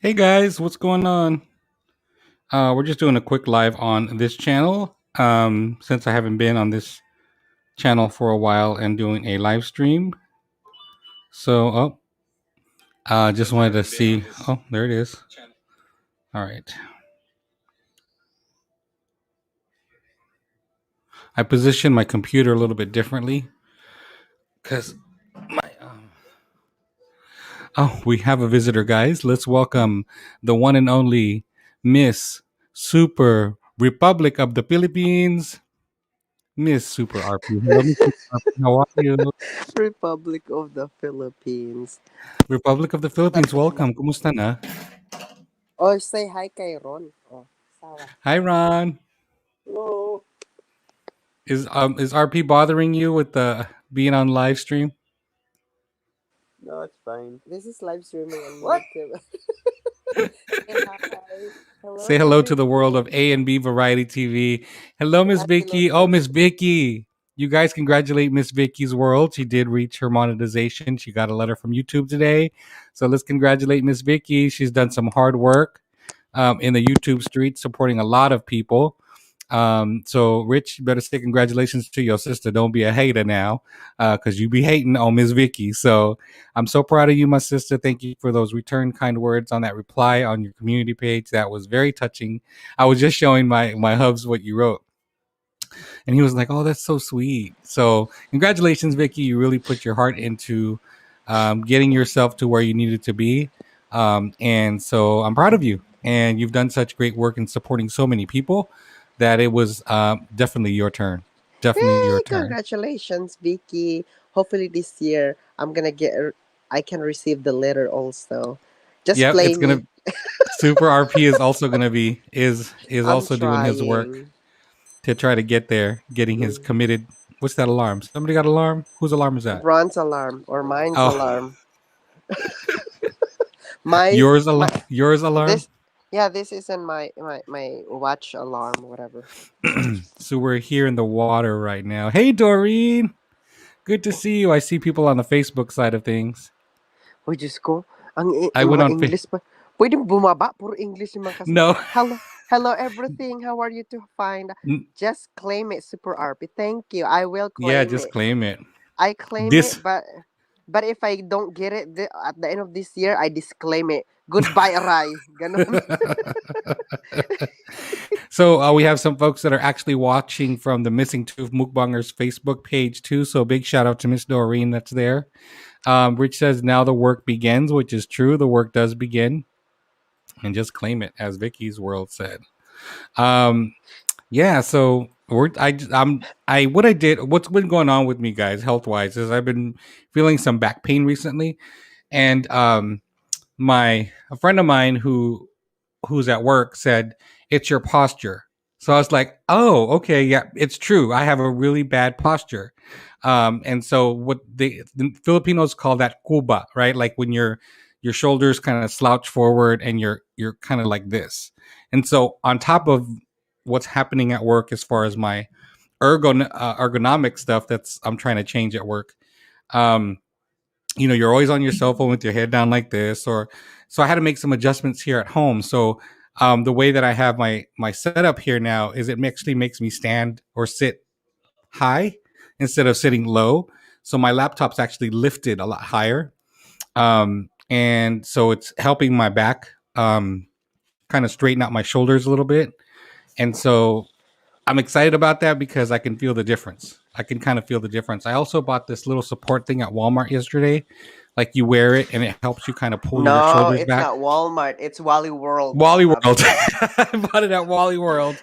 Hey guys, what's going on? We're just doing a quick live on this channel. Since I haven't been on this channel for a while and doing a live stream. Just wanted to see. Oh, there it is. All right. I positioned my computer a little bit differently because my. Oh, we have a visitor, guys. Let's welcome the one and only Miss Super Republic of the Philippines, Miss Super RP. Hello, Miss Super RP. How are you? Republic of the Philippines. Republic of the Philippines, welcome. Kumusta na? Oh, say hi kay Ron. Oh, sawa. Hi, Ron. Hello. Is RP bothering you with the being on live stream? No, it's fine. This is live streaming on what? YouTube. Say hi. Hello, Say hello to the world of everyone. A and B Variety TV. Hello, Say Miss hi, Vicky. Oh, Miss Philippines. Vicky. You guys congratulate Miss Vicky's world. She did reach her monetization. She got a letter from YouTube today. So let's congratulate Miss Vicky. She's done some hard work in the YouTube street, supporting a lot of people. So Rich, you better say congratulations to your sister. Don't be a hater now, because you be hating on Miss Vicky. So I'm so proud of you, my sister. Thank you for those return kind words on that reply on your community page. That was very touching. I was just showing my hubs what you wrote, and he was like, "Oh, that's so sweet." So congratulations, Vicky. You really put your heart into getting yourself to where you needed to be, and so I'm proud of you. And you've done such great work in supporting so many people that it was definitely your turn. Definitely your Hey, turn. congratulations, Vicky. Hopefully this year I'm gonna get. I can receive the letter also. Just Yep, play it's gonna me. Super RP is also gonna be is I'm also doing his work trying. to try to get there, getting his Mm. committed. What's that alarm? Somebody got alarm? Whose alarm is that? Ron's alarm or mine's Oh, alarm. My yours alarm. this yeah, this isn't my watch alarm, whatever. So we're here in the water right now. Hey, Doreen, good to see you. I see people on the Facebook side of things. Uy, Diyos ko, I ang went mga on. English pa. Pwede bumaba, puro English yung mga No, hello, hello everything, how are you to find? Just claim it, Super RP. Thank you. I will yeah, claim just it. claim it. I claim This it, but if I don't get it at the end of this year, I disclaim it. Goodbye, Aray. Ganon. so we have some folks that are actually watching from the Missing Tooth Mukbangers Facebook page too. So big shout out to Miss Doreen that's there. Rich says now the work begins, which is true. The work does begin, and just claim it, as Vicky's world said. Um, yeah. So I what I did. What's been going on with me, guys, health wise, is I've been feeling some back pain recently, and my a friend of mine who's at work said it's your posture. So I was like, oh, okay, yeah, it's true. I have a really bad posture. And so what the Filipinos call that kuba, right? Like when your shoulders kind of slouch forward and you're kind of like this. And so on top of what's happening at work as far as my ergonomic stuff that's I'm trying to change at work, um, you're always on your cell phone with your head down like this, or so I had to make some adjustments here at home. So the way that I have my setup here now is it actually makes me stand or sit high instead of sitting low. So my laptop's actually lifted a lot higher, and so it's helping my back kind of straighten out my shoulders a little bit. And so I'm excited about that because I can feel the difference. I can kind of feel the difference. I also bought this little support thing at Walmart yesterday. Like you wear it and it helps you kind of pull your No, shoulders it's back. not Walmart. It's Wally World that Wally have World. that. I bought it at Wally World.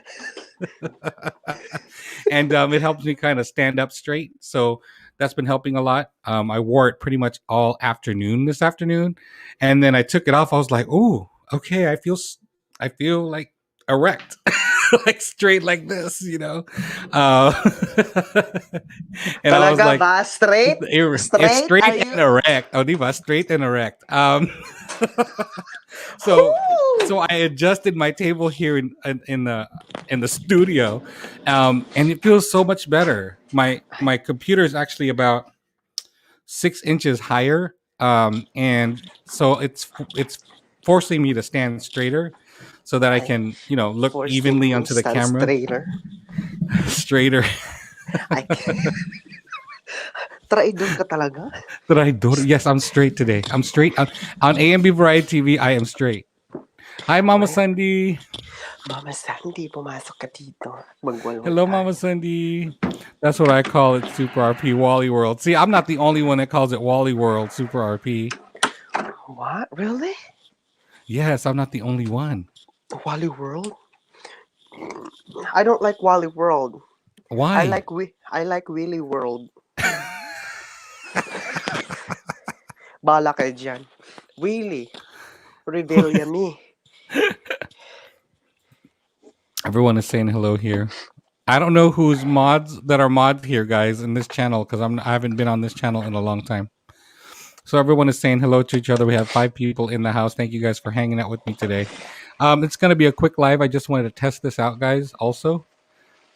And it helps me kind of stand up straight. So that's been helping a lot. I wore it pretty much all afternoon this afternoon. And then I took it off. I was like, ooh, okay, I feel like erect. Like straight like this. Uh, and I was Talaga like, ba? Straight? it's Straight? Are straight you? and erect. Oh, diba? Straight and erect. so Whoo! so I adjusted my table here in the studio, and it feels so much better. My computer is actually about 6 inches higher, and so it's forcing me to stand straighter so that I can, look Forcing evenly me onto the stand camera. straighter. Straighter. I Traidor ka talaga? Traidor. Yes, I'm straight today. I'm straight on AMB Variety TV. I am straight. Hi, Mama Uy, Sandy. Mama Sandy, pumasok ka dito. Magwalwal Hello, Mama tayo. Sandy. That's what I call it, Super RP Wally World. See, I'm not the only one that calls it Wally World, Super RP. What? Really? Yes, I'm not the only one. Wally World? I don't like Wally World. Why? I like Willy World. Bala kayo dyan. Willy, reveal ya me. Everyone is saying hello here. I don't know who's mods that are mods here, guys, in this channel because I haven't been on this channel in a long time. So everyone is saying hello to each other. We have 5 people in the house. Thank you guys for hanging out with me today. It's going to be a quick live. I just wanted to test this out, guys. Also,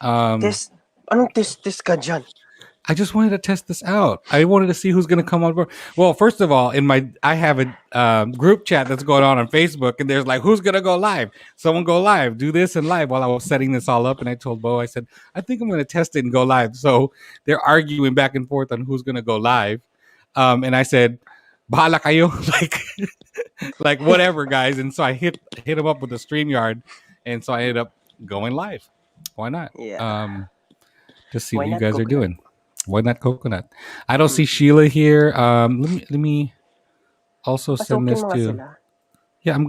Anong tis ka dyan? I just wanted to test this out. I wanted to see who's going to come on board. Well, first of all, I have a group chat that's going on Facebook, and there's like, who's going to go live? Someone go live, do this and live. While I was setting this all up, and I told Bo, I said, I think I'm going to test it and go live. So they're arguing back and forth on who's going to go live, and I said, "Bahala kayo," like whatever, guys. And so I hit him up with the StreamYard, and so I ended up going live. Why not? Yeah. Just see Why what you not guys are coconut? doing. Why not coconut? I don't see Sheila here. Let me also send Pasukin this mo nga to. sila. Yeah, I'm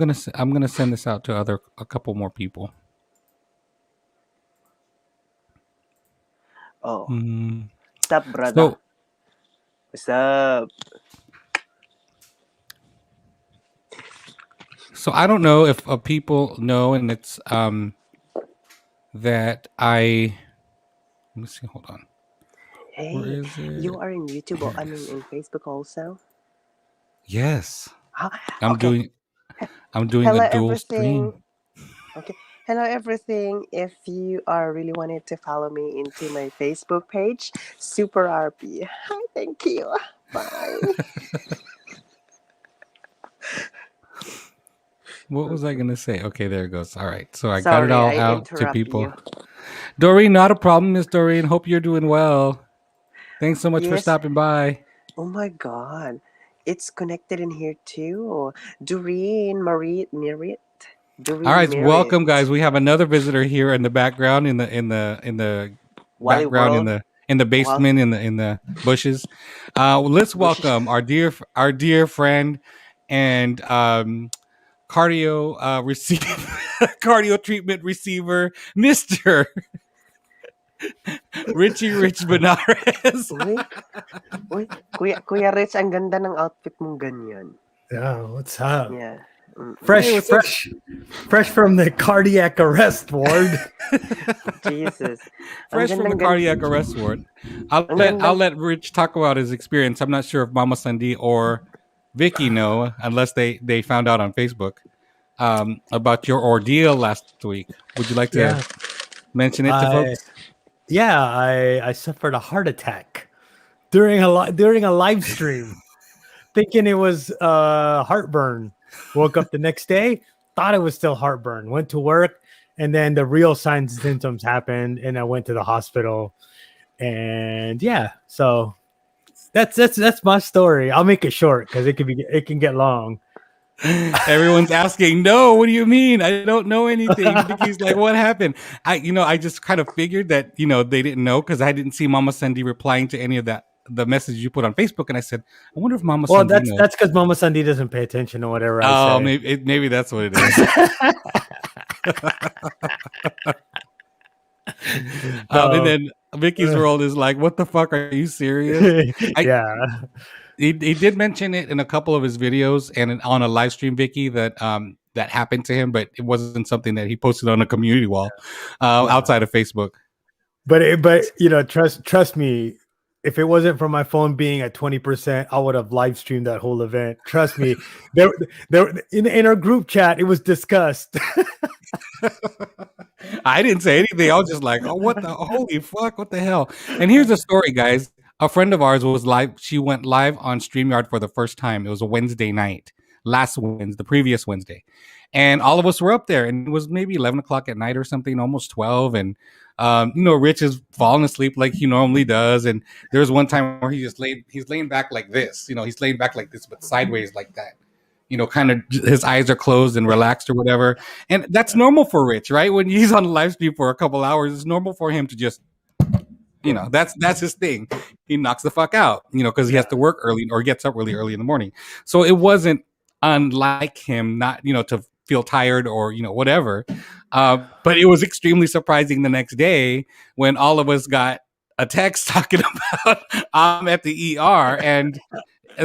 gonna send this out to a couple more people. Oh. Mm. What's up, brother? What's up? So I don't know if people know, and it's that I. Let me see. Hold on. Where Hey, is it? you are in YouTube, Here it in is. Facebook also? Yes, I'm Okay. doing. I'm doing a Hello, dual everything. stream. Okay. Hello, everything. If you are really wanted to follow me into my Facebook page, Super RP. Hi, thank you. Bye. What was I gonna say? Okay, there it goes. All right, so I got it Sorry, all I out to interrupt people. you. Doreen, not a problem, Miss Doreen. Hope you're doing well. Thanks so much for Yes. stopping by. Oh my God. It's connected in here too. Doreen, Merit. All Doreen right, Merit. welcome, guys. We have another visitor here in the background, in the Wally background, World. in the Well, basement, in the bushes. Let's welcome our dear friend and cardio cardio treatment receiver, Mister Richie Rich Benares. Uy, Kuya Rich, ang ganda ng outfit mong ganyan. Yeah, what's up? Yeah. Fresh, Hey, what's up? fresh from the cardiac arrest ward. Jesus. Fresh from the cardiac arrest ward. I'll let Rich talk about his experience. I'm not sure if Mama Sandy or Vicky know, unless they found out on Facebook about your ordeal last week. Would you like to Yeah, mention it to I folks? I suffered a heart attack during a live stream, thinking it was heartburn. Woke up the next day, thought it was still heartburn. Went to work, and then the real signs and symptoms happened, and I went to the hospital. And yeah, so that's my story. I'll make it short because it can get long. Everyone's asking, no, what do you mean? I don't know anything. Vicky's like, what happened? I just kind of figured that, they didn't know because I didn't see Mama Sandy replying to any of the messages you put on Facebook. And I said, I wonder if Mama Sandy knows. That's because Mama Sandy doesn't pay attention to whatever I say. Oh, maybe that's what it is. And then Vicky's world is like, what the fuck? Are you serious? Yeah. He did mention it in a couple of his videos and on a live stream, Vicky, that that happened to him, but it wasn't something that he posted on a community wall outside of Facebook. But trust me, if it wasn't for my phone being at 20%, I would have live streamed that whole event. Trust me. there in our group chat, it was discussed. I didn't say anything. I was just like, oh, holy fuck, what the hell? And here's the story, guys. A friend of ours was live. She went live on StreamYard for the first time. It was a Wednesday night. the previous Wednesday, and all of us were up there, and it was maybe 11 o'clock at night or something, almost 12, and Rich is falling asleep like he normally does, and there was one time where he's laying back like this, he's laying back like this, but sideways like that. Kind of his eyes are closed and relaxed or whatever. And that's normal for Rich, right? When he's on live stream for a couple hours, it's normal for him to just, that's his thing. He knocks the fuck out, because he has to work early or gets up really early in the morning. So it wasn't unlike him not, to feel tired or, whatever. But it was extremely surprising the next day when all of us got a text talking about I'm at the ER and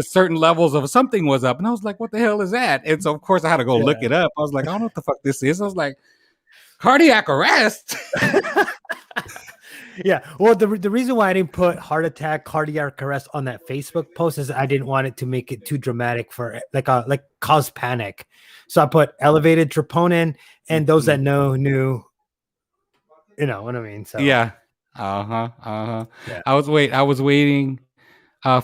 certain levels of something was up, and I was like, what the hell is that? And so of course I had to go look it up. I was like, I don't know what the fuck this is. I was like, cardiac arrest. Yeah. Well, the reason why I didn't put heart attack, cardiac arrest on that Facebook post is I didn't want it to make it too dramatic for like cause panic. So I put elevated troponin, and those that knew, you know what I mean? So yeah. Yeah. I was waiting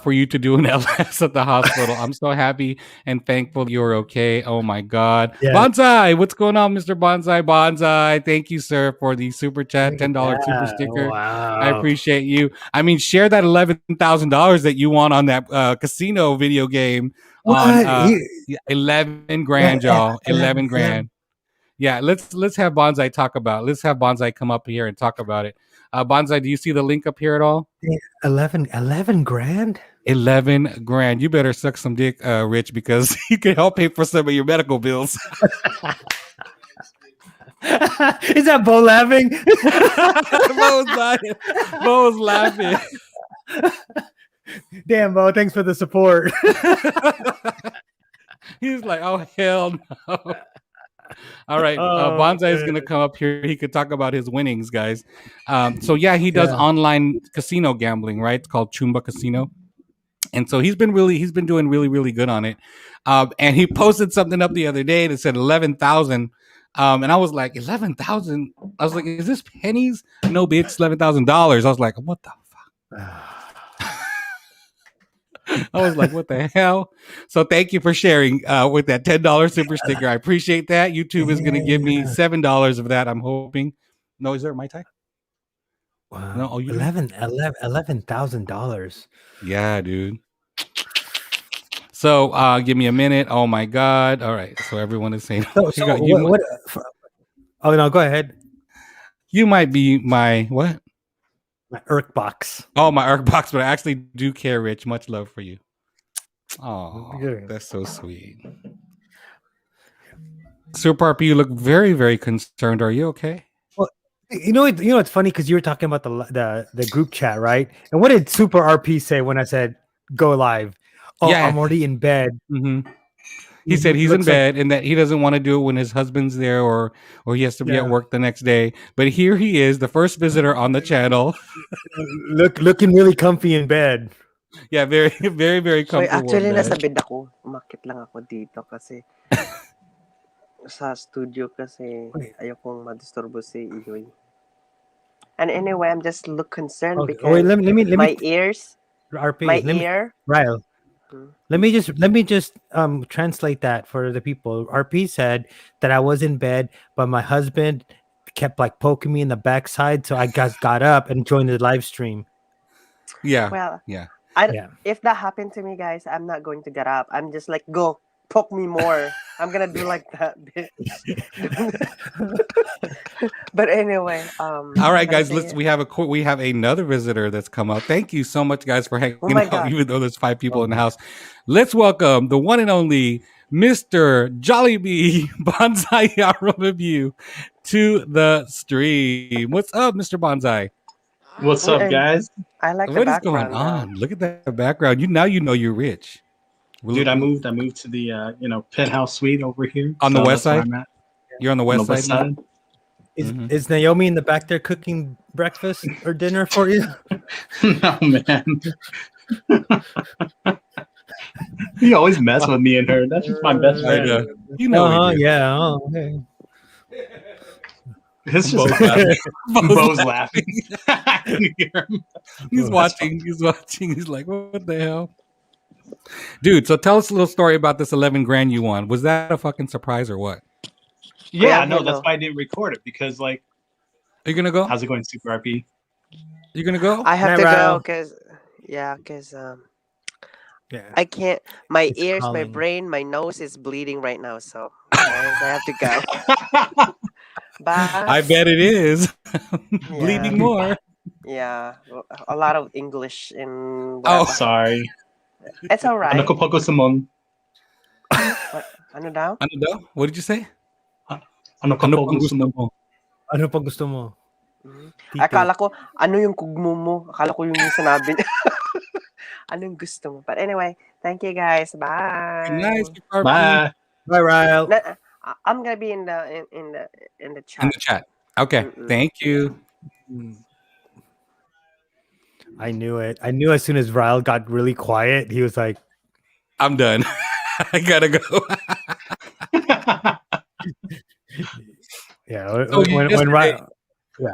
for you to do an LS at the hospital. I'm so happy and thankful you're okay. Oh my God. Yeah. Bonsai, what's going on, Mr. Bonsai? Thank you, sir, for the super chat, $10 super sticker. Wow. I appreciate you. I mean, share that $11,000 that you won on that casino video game. What? On 11 grand, y'all. 11 grand. Yeah, let's have Bonsai talk about it. Let's have Bonsai come up here and talk about it. Bonsai, do you see the link up here at all? 11 grand? 11 grand. You better suck some dick, Rich, because you can help pay for some of your medical bills. Is that Bo laughing? Bo was laughing. Damn, Bo, thanks for the support. He's like, oh, hell no. All right, Bonsai is going to come up here. He could talk about his winnings, guys. So yeah, he does online casino gambling, right? It's called Chumba Casino, and so he's been doing really, really good on it. And he posted something up the other day that said 11,000, and I was like, 11,000. I was like, is this pennies? No, bitch, $11,000. I was like, what the fuck? I was like, what the hell? So thank you for sharing with that $10 super sticker. I appreciate that. YouTube is going to give me $7 of that, I'm hoping. No, is there my tie? Wow. No, $11,000. Yeah, dude. So give me a minute. Oh my God. All right. So everyone is saying, oh no, go ahead. You might be my what? My Irk box. Oh, my Irk box, but I actually do care, Rich. Much love for you. Oh, that's so sweet. Super RP, you look very, very concerned. Are you okay? Well, it's funny because you were talking about the group chat, right? And what did Super RP say when I said go live? Oh, yeah. I'm already in bed. Mm-hmm. He said he's in bed and that he doesn't want to do it when his husband's there or he has to be at work the next day. But here he is, the first visitor on the channel. Looking really comfy in bed. Yeah, very, very, very comfortable. So actually, nasa bed ako. Umakit lang ako dito kasi sa studio kasi ayokong madisturbo si Iyoy. And anyway, I'm just concerned because let me my ears, RP, Ryle. Let me just translate that for the people. RP said that I was in bed, but my husband kept like poking me in the backside, so I got up and joined the live stream. Yeah. Well, yeah. If that happened to me, guys, I'm not going to get up. I'm just like, go poke me more. I'm gonna do like that, bitch. But anyway, all right, guys. We have another visitor that's come up. Thank you so much, guys, for hanging out. God. Even though there's 5 people in the house, let's welcome the one and only Mr. Jollibee Bonsai Review to the stream. What's up, Mr. Bonsai? What's up, guys? I like what is going on. Look at that background. You know you're rich. Dude, I moved to the penthouse suite over here on the west side. You're on the west side. Is Naomi in the back there cooking breakfast or dinner for you? No, man. You always mess with me and her. That's just my best friend. You know. Yeah. Oh, okay. It's just Bo's laughing. He's watching. He's like, what the hell? Dude, so tell us a little story about this 11 grand you won. Was that a fucking surprise or what? Yeah, Kuya no, that's Angelo, why I didn't record it because, like, Are you gonna go? how's it going, Super RP? You gonna go? I have Night, to go Ryle. because Yeah, I can't. My it's ears, my calling. brain, my nose is bleeding right now. So guys, I have to go. Bye. I bet it is. Yeah, Bleeding more. yeah. A lot of English in Oh, whatever. Sorry. It's Ano alright. ko poco Simon? What? Ano daw? ano daw? What did you say? Ano ka Ano poco pang gusto Simon? mo? Ano pa gusto mo? Tite. Akala ko, ano yung kugmo mo? Akala ko yung sinabi niya. Anong gusto mo? But anyway, thank you guys. Bye. Good night, Super RP. Bye. Bye, Ryle. I'm gonna be in the In chat. the chat. Okay. Mm-mm. Thank you. I knew it. I knew as soon as Ryle got really quiet, he was like, I'm done. I gotta go. yeah. So When yesterday- Ryle,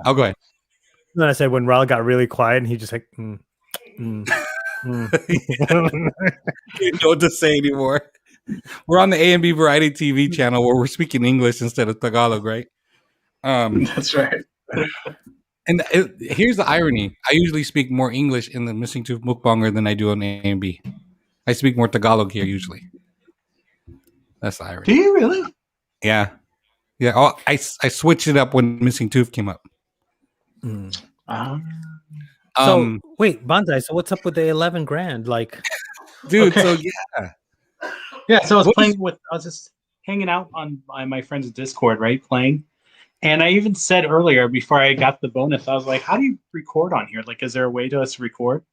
I'll go ahead. then I said when Ryle got really quiet, and he just like, You don't know what to say anymore. We're on the A&B Variety TV channel where we're speaking English instead of Tagalog, right? That's right. And here's the irony. I usually speak more English in the Missing Tooth Mukbanger than I do on A&B. I speak more Tagalog here usually. That's the irony. Do you really? Yeah. Yeah. Oh, I switched it up when Missing Tooth came up. So wait, Banzai. So what's up with the 11 grand? Like, Dude, Okay. so yeah. Yeah, so I was What playing with, I was just hanging out on my friend's Discord, right? Playing. And I even said earlier, before I got the bonus, I was like, how do you record on here? Like, is there a way to us to record?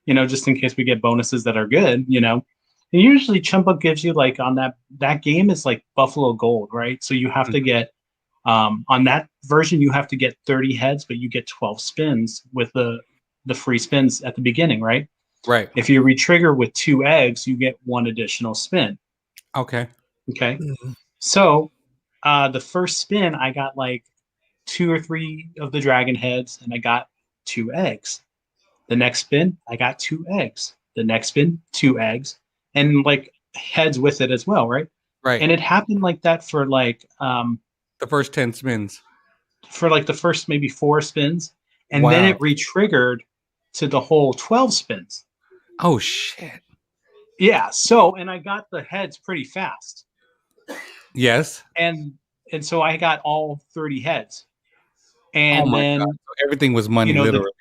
You know, just in case we get bonuses that are good, you know? And usually Chumba gives you like on that game is like Buffalo Gold, right? So you have to get on that version, you have to get 30 heads, but you get 12 spins with the free spins at the beginning, right? Right. If you retrigger with 2 eggs, you get 1 additional spin. Okay. Okay. So the first spin, I got like 2 or 3 of the dragon heads, and I got 2 eggs. The next spin, I got 2 eggs. The next spin, 2 eggs, and like heads with it as well, right? Right. And it happened like that for like the first 10 spins. For like the first maybe 4 spins, and Wow. then it re-triggered to the whole 12 spins. Oh shit. Yeah. So, and I got the heads pretty fast. Yes. And so I got all 30 heads. And Oh my then God. So everything was money, you know, literally.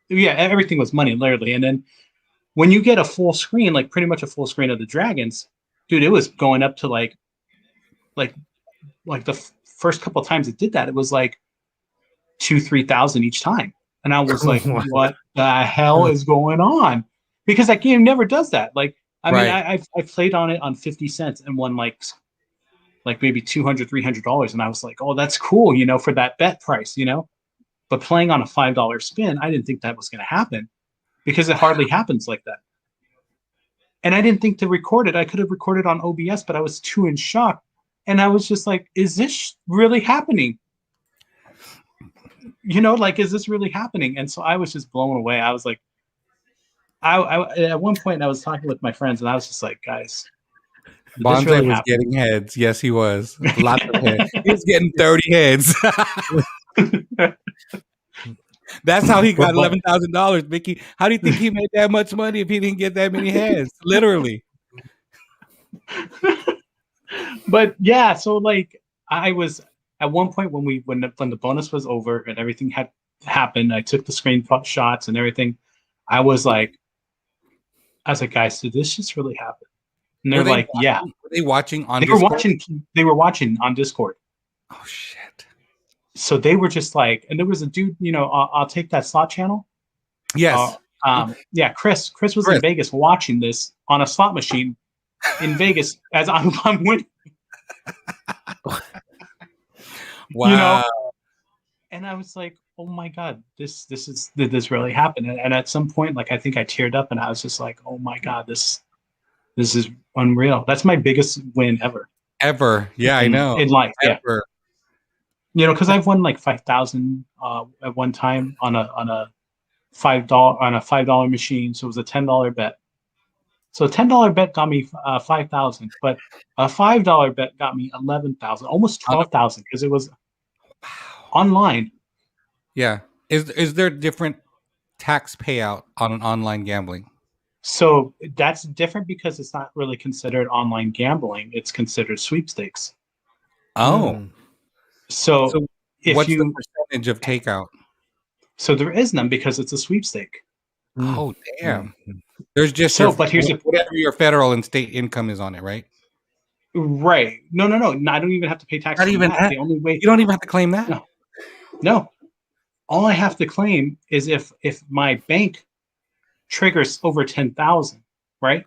yeah, everything was money, literally. And then when you get a full screen, like pretty much a full screen of the dragons, dude, it was going up to like the first couple of times it did that, it was like 2,000-3,000 each time. And I was like, what the hell is going on? Because that game never does that. Like, I mean, Right. I played on it on 50 cents and won like maybe $200-300, and I was like, oh, that's cool, you know, for that bet price, you know. But playing on a $5 spin, I didn't think that was going to happen because it hardly happens like that. And I didn't think to record it. I could have recorded on OBS, but I was too in shock, and I was just like, is this really happening? You know, like, is this really happening? And so I was just blown away. I was like, I at one point I was talking with my friends, and I was just like, guys, did this Bonze really was happen? getting heads. Yes, he was. Lots of heads. He was getting 30 heads. That's how he got But- $11,000, Mickey. How do you think he made that much money if he didn't get that many heads? Literally. But yeah, so like I was at one point when the bonus was over and everything had happened, I took the screenshots and everything. I was like, guys, did this just really happen? And they're like, yeah. Were they watching on They Discord? were watching on Discord. Oh shit. So they were just like, and there was a dude, you know, I'll take that slot channel. Yes. Yeah, Chris was in Vegas watching this on a slot machine in Vegas as I'm winning. Wow. You know? And I was like, oh my God, did this really happen? And at some point, like, I think I teared up and I was just like, oh my God, this is unreal. That's my biggest win ever. Ever. Yeah, I know. In life. Yeah. Ever. You know, because I've won like 5,000 at one time on a $5 machine. So it was a $10 bet. So a $10 bet got me 5,000, but a $5 bet got me 11,000, almost 12,000 because it was online. Yeah. Is there different tax payout on an online gambling? So that's different because it's not really considered online gambling. It's considered sweepstakes. Oh. Mm. So So if what's the you, percentage of takeout? so there is none because it's a sweepstake. Oh, damn. Mm. There's just So, but here's the, whatever your federal and state income is on it, right? right. No. I don't even have to pay taxes Not on even that. that. The only way, You don't even have to claim that. no. All I have to claim is if my bank triggers over 10,000, right?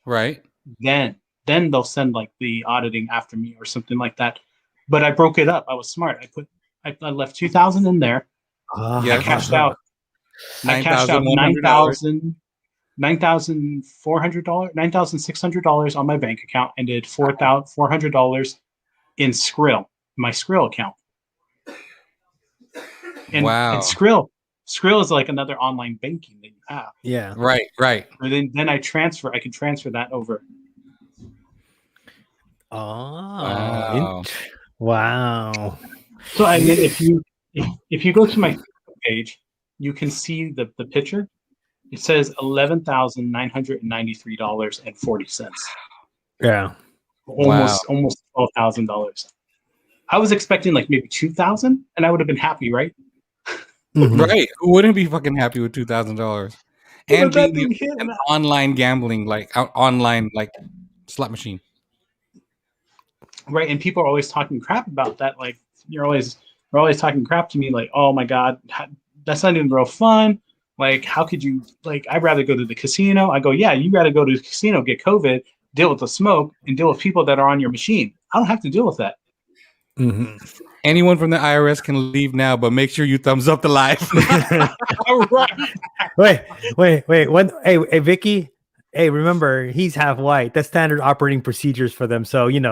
Right. Then they'll send like the auditing after me or something like that. But I broke it up. I was smart. I left 2,000 in there. Yeah. I cashed out $9,100. $9,600 on my bank account and did $400 in Skrill, my Skrill account. And Wow. Skrill is like another online banking that you have. Yeah. Right. Or then I can transfer that over. Oh. Wow. So I mean, if you go to my Facebook page, you can see the picture. It says $11,993.40. Yeah. Almost $12,000. I was expecting like maybe 2,000, and I would have been happy, right? Mhm. Right. Who wouldn't be fucking happy with $2,000 and But that being thing hit, an online gambling, like online, like slot machine? right? And people are always talking crap about that. Like they're always talking crap to me, like, "Oh my god, that's not even real fun. Like, how could you? Like, I'd rather go to the casino." I go, "Yeah, you got to go to the casino, get COVID, deal with the smoke, and deal with people that are on your machine. I don't have to deal with that." Mhm. Anyone from the IRS can leave now, but make sure you thumbs up the live. Wait. Hey, Vicky. Hey, remember he's half white. That's standard operating procedures for them. So he ain't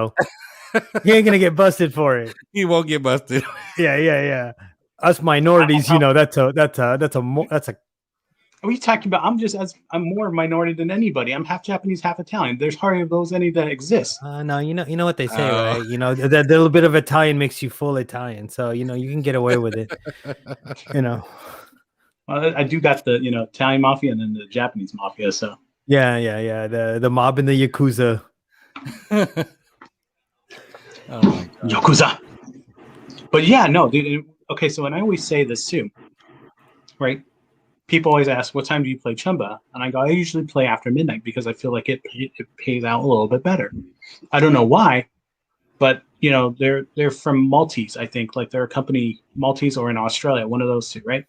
gonna get busted for it. He won't get busted. Yeah. Us minorities, that's a What are you talking about? I'm more minority than anybody. I'm half Japanese, half Italian. There's hardly any that exist. no. You know what they say, Oh. right? That little bit of Italian makes you full Italian. So you can get away with it. Well, I do got the Italian mafia and then the Japanese mafia. So Yeah. The mob and the yakuza. Oh my god. Yakuza. But yeah, no, dude. Okay, so and I always say this too, right? People always ask, "What time do you play Chumba?" And I go, "I usually play after midnight because I feel like it pays out a little bit better." I don't know why, but they're from Maltese. I think like they're a company Maltese or in Australia, one of those two, right?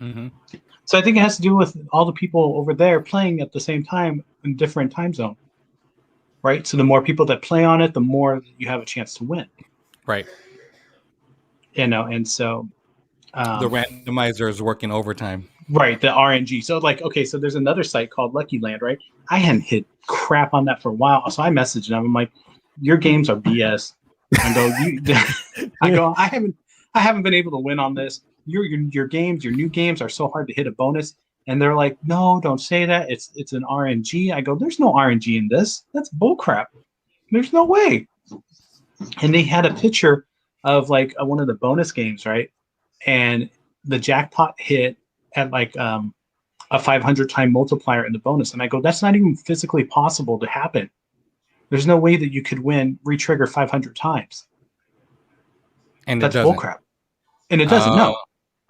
Mm-hmm. So I think it has to do with all the people over there playing at the same time in different time zone, right? So the more people that play on it, the more you have a chance to win. Right. And so The randomizer is working overtime. right, the RNG. So like, okay, so there's another site called Lucky Land, right? I hadn't hit crap on that for a while, so I messaged them. I'm like, "Your games are BS." I go, I haven't been able to win on this. Your games, your new games are so hard to hit a bonus. And they're like, "No, don't say that. It's an RNG." I go, "There's no RNG in this. That's bullcrap. There's no way." And they had a picture of like one of the bonus games, right? And the jackpot hit at like a 500 time multiplier in the bonus. And I go, "That's not even physically possible to happen. There's no way that you could retrigger 500 times. And That's it doesn't. bullcrap." And it doesn't. No.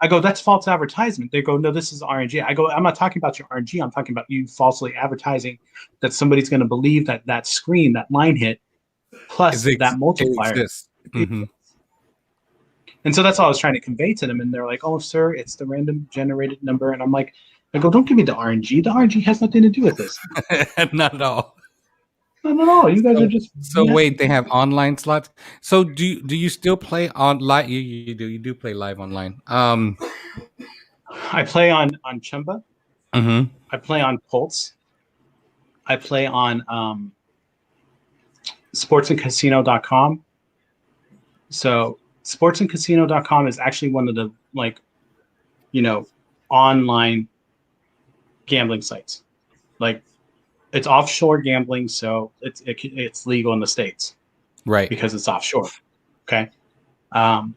I go, "That's false advertisement." They go, "No, this is RNG." I go, "I'm not talking about your RNG. I'm talking about you falsely advertising that somebody's going to believe that screen, that line hit, plus that multiplier." It exists. Mm-hmm. And so that's all I was trying to convey to them. And they're like, "Oh, sir, it's the random generated number." And I'm like, I go, "Don't give me the RNG. The RNG has nothing to do with this." Not at all. No. You guys are just. So wait, they have online slots. So do you still play online? You do play live online. I play on Chumba. Mm-hmm. I play on Pulse. I play on sportsandcasino.com. So sportsandcasino.com is actually one of the online gambling sites. Like it's offshore gambling, so it's legal in the States Right. because it's offshore. Okay. I'm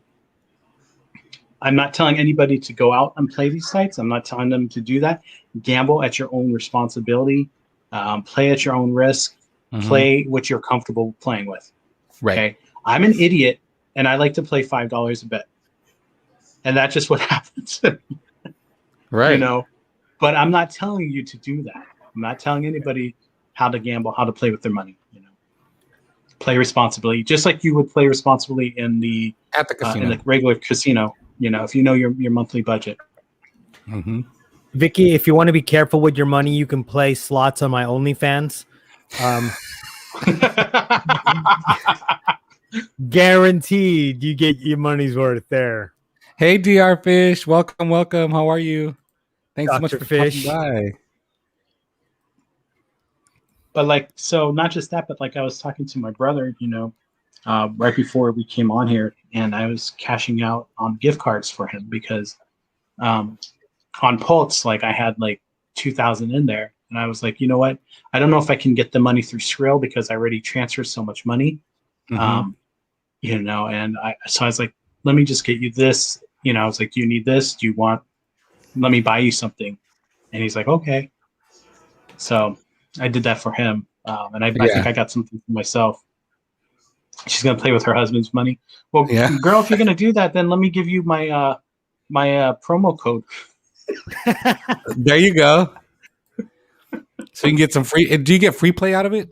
not telling anybody to go out and play these sites. I'm not telling them to do that. Gamble at your own responsibility. Play at your own risk. Play what you're comfortable playing with. Right. Okay. I'm an idiot, and I like to play $5 a bet, and that's just what happens. Right. You know, but I'm not telling you to do that. I'm not telling anybody how to gamble, how to play with their money. You know, play responsibly, just like you would play responsibly in the casino. In the regular casino. You know, if you know your monthly budget. Mm-hmm. Vicky, if you want to be careful with your money, you can play slots on my OnlyFans. Guaranteed, you get your money's worth there. Hey, Dr. Fish, welcome. How are you? Thanks so much Dr. for Fish. stopping by. But like, so not just that, but like I was talking to my brother, you know, right before we came on here, and I was cashing out on gift cards for him because on Pulse, like I had like 2,000 in there, and I was like, you know what? I don't know if I can get the money through Skrill because I already transferred so much money, you know. And so I was like, let me just get you this. You know, I was like, do you need this? Do you want? Let me buy you something. And he's like, okay. So I did that for him, and I think I got something for myself. She's gonna play with her husband's money. Well, girl, if you're gonna do that, then let me give you my my promo code. There you go. So you can get some free. Do you get free play out of it?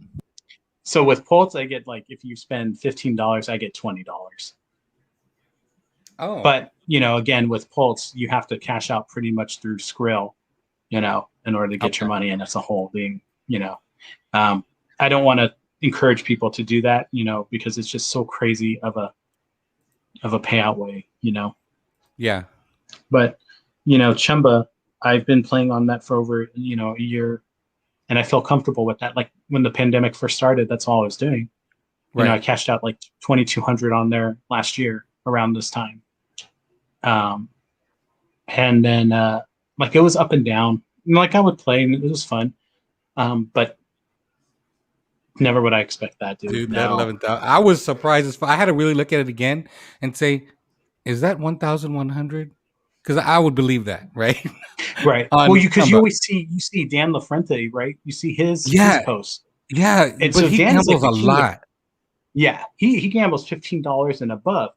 So with Pulse, I get like if you spend $15, I get $20. Oh, but you know, again with Pulse, you have to cash out pretty much through Skrill, you know, in order to get your money, and it's a whole thing, you know. I don't want to encourage people to do that, you know, because it's just so crazy of a payout way, you know. Yeah. But you know, Chumba, I've been playing on that for over, you know, a year, and I feel comfortable with that. Like when the pandemic first started, that's all I was doing. You know, I cashed out like 2,200 on there last year around this time. And then like it was up and down. Like I would play and it was fun. But never would I expect that, dude. That 11,000. I was surprised. I had to really look at it again and say, is that 1,100? Because I would believe that, right? Right. Well, because you always see Dan LaFrente, right? You see his posts. Yeah, and but so he Dan's gambles like a lot. Yeah, he gambles $15 and above.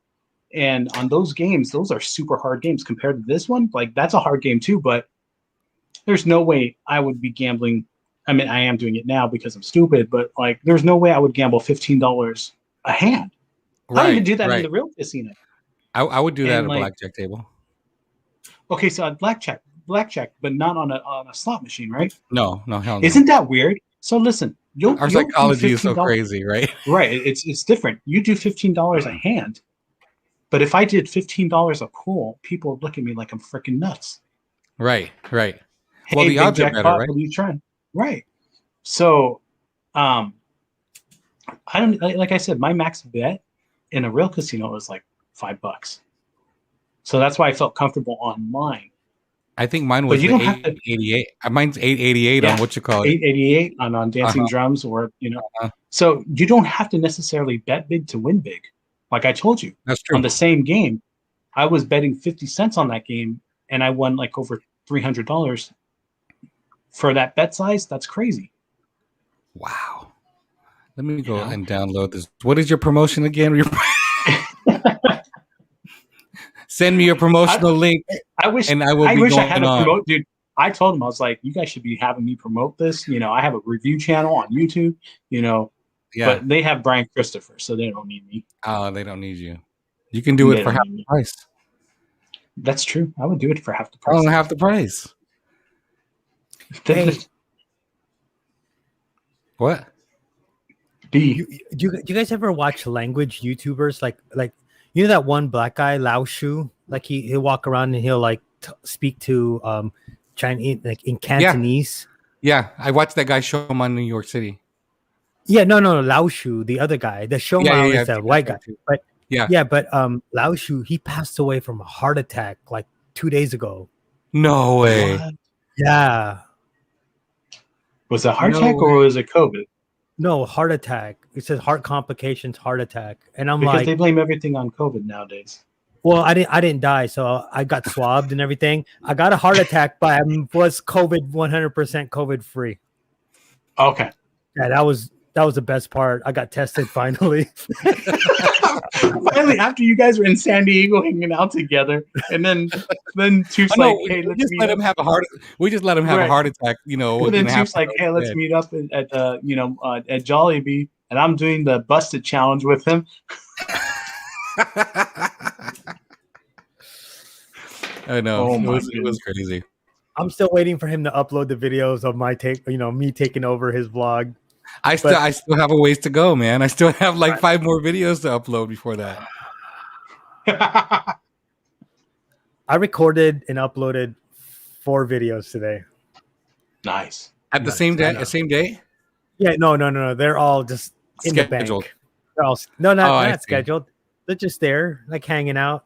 And on those games, those are super hard games compared to this one. Like that's a hard game too, but there's no way I would be gambling. I mean, I am doing it now because I'm stupid, but like there's no way I would gamble $15 a hand. I don't even do that in the real casino. I would do that at a blackjack table. Okay, so at blackjack, but not on a slot machine, right? No, hell no. Isn't that weird? So listen, our psychology is so crazy, right? Right, it's different. You do $15 a hand, but if I did $15 a pool, people would look at me like I'm freaking nuts. Right. Hey, Well, the odds are better, right? What are you trying? Right. So, I don't like I said, my max bet in a real casino was like $5. So that's why I felt comfortable on mine. I think mine was 888. Mine's 888 on what you call it. 888 on Dancing Drums, or you know. So you don't have to necessarily bet big to win big. Like I told you, that's true. On the same game, I was betting 50 cents on that game, and I won like over $300 for that bet size. That's crazy. Wow. Let me go and download this. What is your promotion again? Send me your promotional link. I wish I had a promote, dude. I told him, I was like, you guys should be having me promote this. You know, I have a review channel on YouTube, you know, but they have Brian Christopher, so they don't need me. Oh, they don't need you. You can do it for half the price. That's true. I would do it for half the price. Oh, half the price. Hey. What? Do you guys ever watch language YouTubers like you know that one black guy Lao Shu? Like he'll walk around and he'll like speak to Chinese like in Cantonese. Yeah, I watched that guy show him on New York City. Yeah, no, Lao Shu, the other guy. The show is the white guy. But but Lao Shu, he passed away from a heart attack like 2 days ago. No way. What? Yeah. Was it a heart No attack or way. was it COVID? No, heart attack. It says heart complications, heart attack. And I'm Because like, they blame everything on COVID nowadays. well, I didn't die, so I got swabbed and everything. I got a heart attack, but I was COVID 100% COVID free. Okay. Yeah, that was the best part. I got tested finally. Finally, after you guys were in San Diego hanging out together, and then Tooth's Oh, no, like, "Hey, we let's just meet let up." him have a heart. We just let him have a Right. heart attack. You know, And then within half Tooth's like, an "Hey, hour let's dead. meet up at at Jollibee," and I'm doing the busted challenge with him. I know. Oh it my was goodness. crazy. I'm still waiting for him to upload the videos of me taking over his vlog. I still have a ways to go, man. I still have like 5 more videos to upload before that. I recorded and uploaded 4 videos today. Nice. At the Nice, same I day, know. same day, Yeah, no. They're all just in the scheduled. bank. They're all not I see. scheduled. They're just there, like hanging out.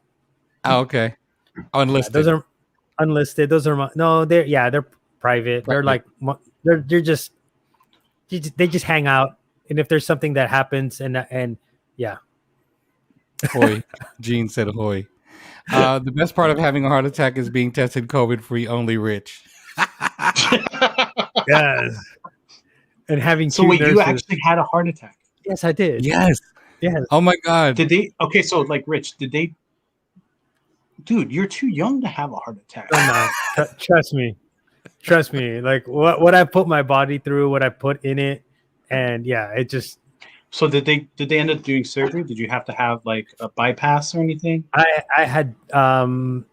Oh, okay. Yeah, Unlisted. those are unlisted. They're they're private. They're Private. like they're just they just hang out. And if there's something that happens and yeah, Hoy. Gene said hoy. The best part of having a heart attack is being tested COVID free. Only rich. yes. And having So two wait, nurses. you actually had a heart attack? Yes, I did. Yes. Yes. Oh my god. Did they? Okay, so like, Rich, did they? Dude, you're too young to have a heart attack. I'm not. Trust me. Like what I put my body through, what I put in it, and yeah, it just. So did they end up doing surgery? Did you have to have like a bypass or anything? I had I had Or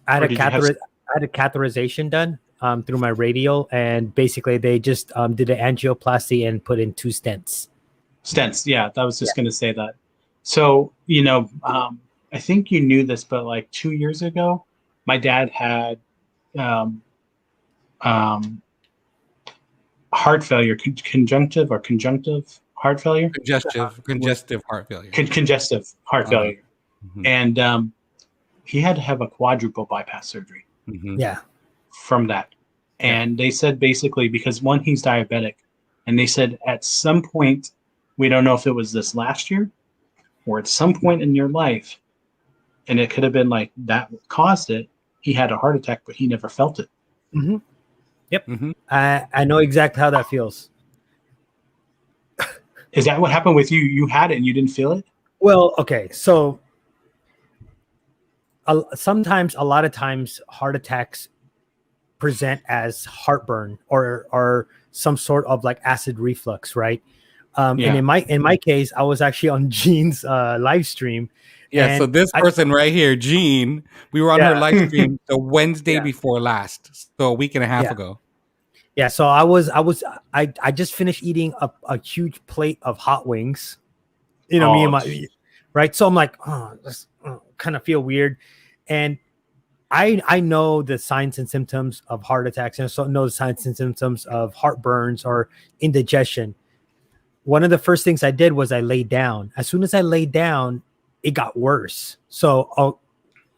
a did you have- I had a catheterization done through my radial, and basically they just did an angioplasty and put in 2 stents. Stents, yeah, I was just going to say that. So, I think you knew this, but like 2 years ago, my dad had heart failure, conjunctive heart failure, Congestive heart failure. congestive heart failure, Mhm. and he had to have a quadruple bypass surgery Mhm. Yeah. from that. And they said basically because one, he's diabetic, and they said at some point, we don't know if it was this last year or at some point in your life, and it could have been like that caused it. He had a heart attack, but he never felt it. Mm-hmm. Yep. Mhm. I know exactly how that feels. Is that what happened with you? You had it and you didn't feel it? Well, okay, so a lot of times heart attacks present as heartburn or some sort of like acid reflux, right? And in my case, I was actually on Gene's live stream. Yeah, so this person right here, Jean, we were on her live stream the Wednesday before last, so a week and a half ago. Yeah, so I just finished eating a huge plate of hot wings. Me and my right. So I'm like, this kind of feel weird, and I know the signs and symptoms of heart attacks, and so know the signs and symptoms of heartburns or indigestion. One of the first things I did was I laid down. As soon as I laid down, it got worse. So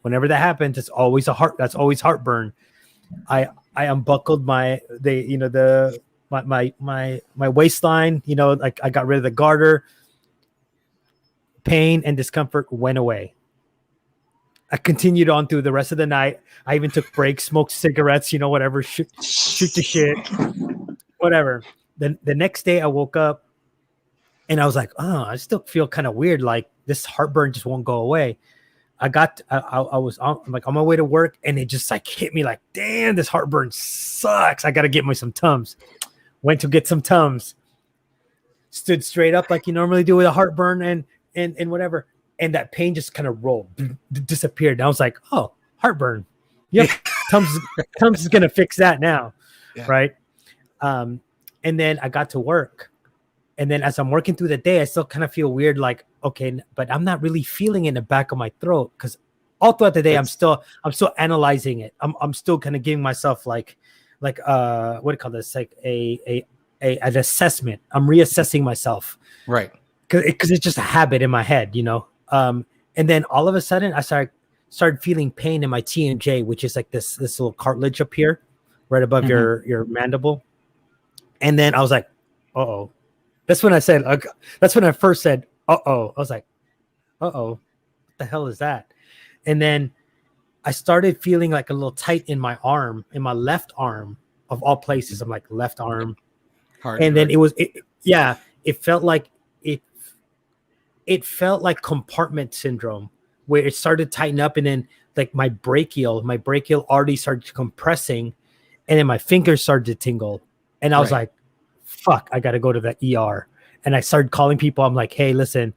whenever that happens, it's always that's always heartburn. I unbuckled my waistline, like I got rid of the garter. Pain and discomfort went away. I continued on through the rest of the night. I even took breaks, smoked cigarettes, whatever, shoot the shit, whatever. Then the next day I woke up and I was like, I still feel kind of weird. Like this heartburn just won't go away. I was on my way to work and it just like hit me like, damn, this heartburn sucks. I got to get me some Tums. Went to get some Tums. Stood straight up like you normally do with a heartburn and whatever. And that pain just kind of rolled, disappeared. And I was like, oh, heartburn. Yep. Tums is going to fix that now. Yeah. Right. And then I got to work. And then as I'm working through the day, I still kind of feel weird, like, okay, but I'm not really feeling it in the back of my throat because all throughout the day, I'm still analyzing it. I'm still kind of giving myself like what do you call this? Like an assessment. I'm reassessing myself. Right. Because it's just a habit in my head, and then all of a sudden I started feeling pain in my TMJ, which is like this little cartilage up here, right above your mandible. And then I was like, uh-oh. That's when I said, that's when I first said, uh-oh. I was like, uh-oh, what the hell is that? And then I started feeling like a little tight in my arm, in my left arm of all places. I'm like, left arm. Hard. And then it felt like it felt like compartment syndrome, where it started to tighten up, and then like my brachial already started compressing, and then my fingers started to tingle. And I was like, fuck, I got to go to the ER. And I started calling people. I'm like, hey, listen,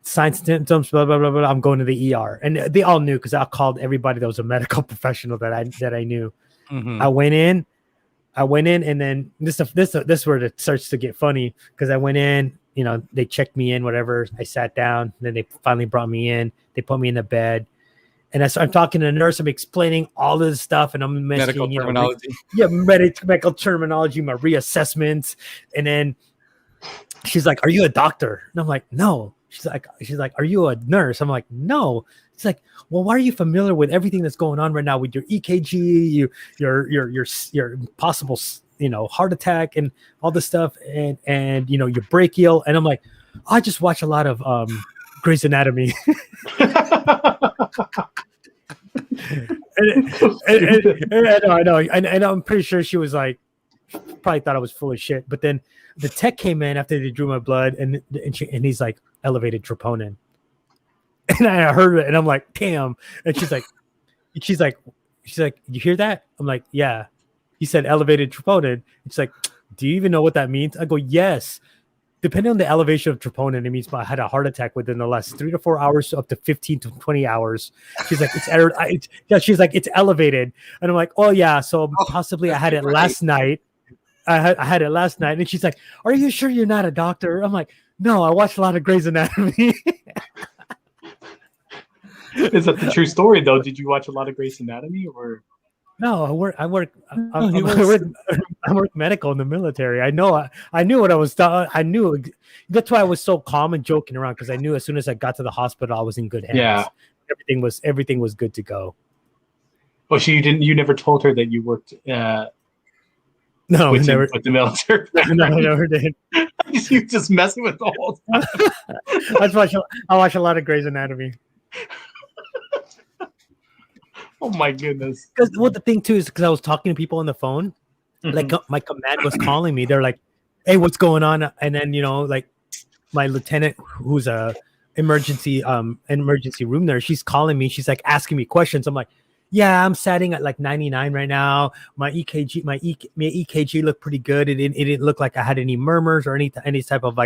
signs, symptoms, blah, blah, blah, blah. I'm going to the ER. And they all knew, because I called everybody that was a medical professional that I knew. Mm-hmm. I went in, and then this is where it starts to get funny, because I went in, you know, they checked me in, whatever. I sat down, then they finally brought me in. They put me in the bed, and I'm talking to the nurse. I'm explaining all of this stuff, and I'm Medical terminology. Medical terminology, my reassessments, and then she's like, "Are you a doctor?" And I'm like, "No." She's like, "Are you a nurse?" I'm like, "No." It's like, "Well, why are you familiar with everything that's going on right now with your EKG, your possible, you know, heart attack and all this stuff, and you know, your brachial?" And I'm like, "I just watch a lot of Grey's Anatomy." I know, and I'm pretty sure she was like, probably thought I was full of shit. But then the tech came in after they drew my blood, and he's like, elevated troponin. And I heard it, and I'm like, damn. And she's like, you hear that? I'm like, yeah. He said elevated troponin. And she's like, do you even know what that means? I go, yes. Depending on the elevation of troponin, it means I had a heart attack within the last 3 to 4 hours, up to 15 to 20 hours. She's like, she's like, it's elevated. And I'm like, oh yeah. So possibly I had it last night. I had it last night. And she's like, are you sure you're not a doctor? I'm like, no, I watched a lot of Grey's Anatomy. Is that the true story though? Did you watch a lot of Grey's Anatomy, or? No, I work medical in the military. I know I knew what I was done. I knew that's why I was so calm and joking around, because I knew as soon as I got to the hospital, I was in good hands. Yeah, everything was good to go. Well, you never told her that you worked no, with never with the military. No, I never did. You just messing with the whole time. I watch a lot of Grey's Anatomy. Oh my goodness! Because what the thing too is, because I was talking to people on the phone, like my command was calling me. They're like, "Hey, what's going on?" And then, you know, like my lieutenant, who's a emergency room nurse, she's calling me. She's like asking me questions. I'm like, "Yeah, I'm sitting at like 99 right now. My EKG looked pretty good. It didn't look like I had any murmurs or any type of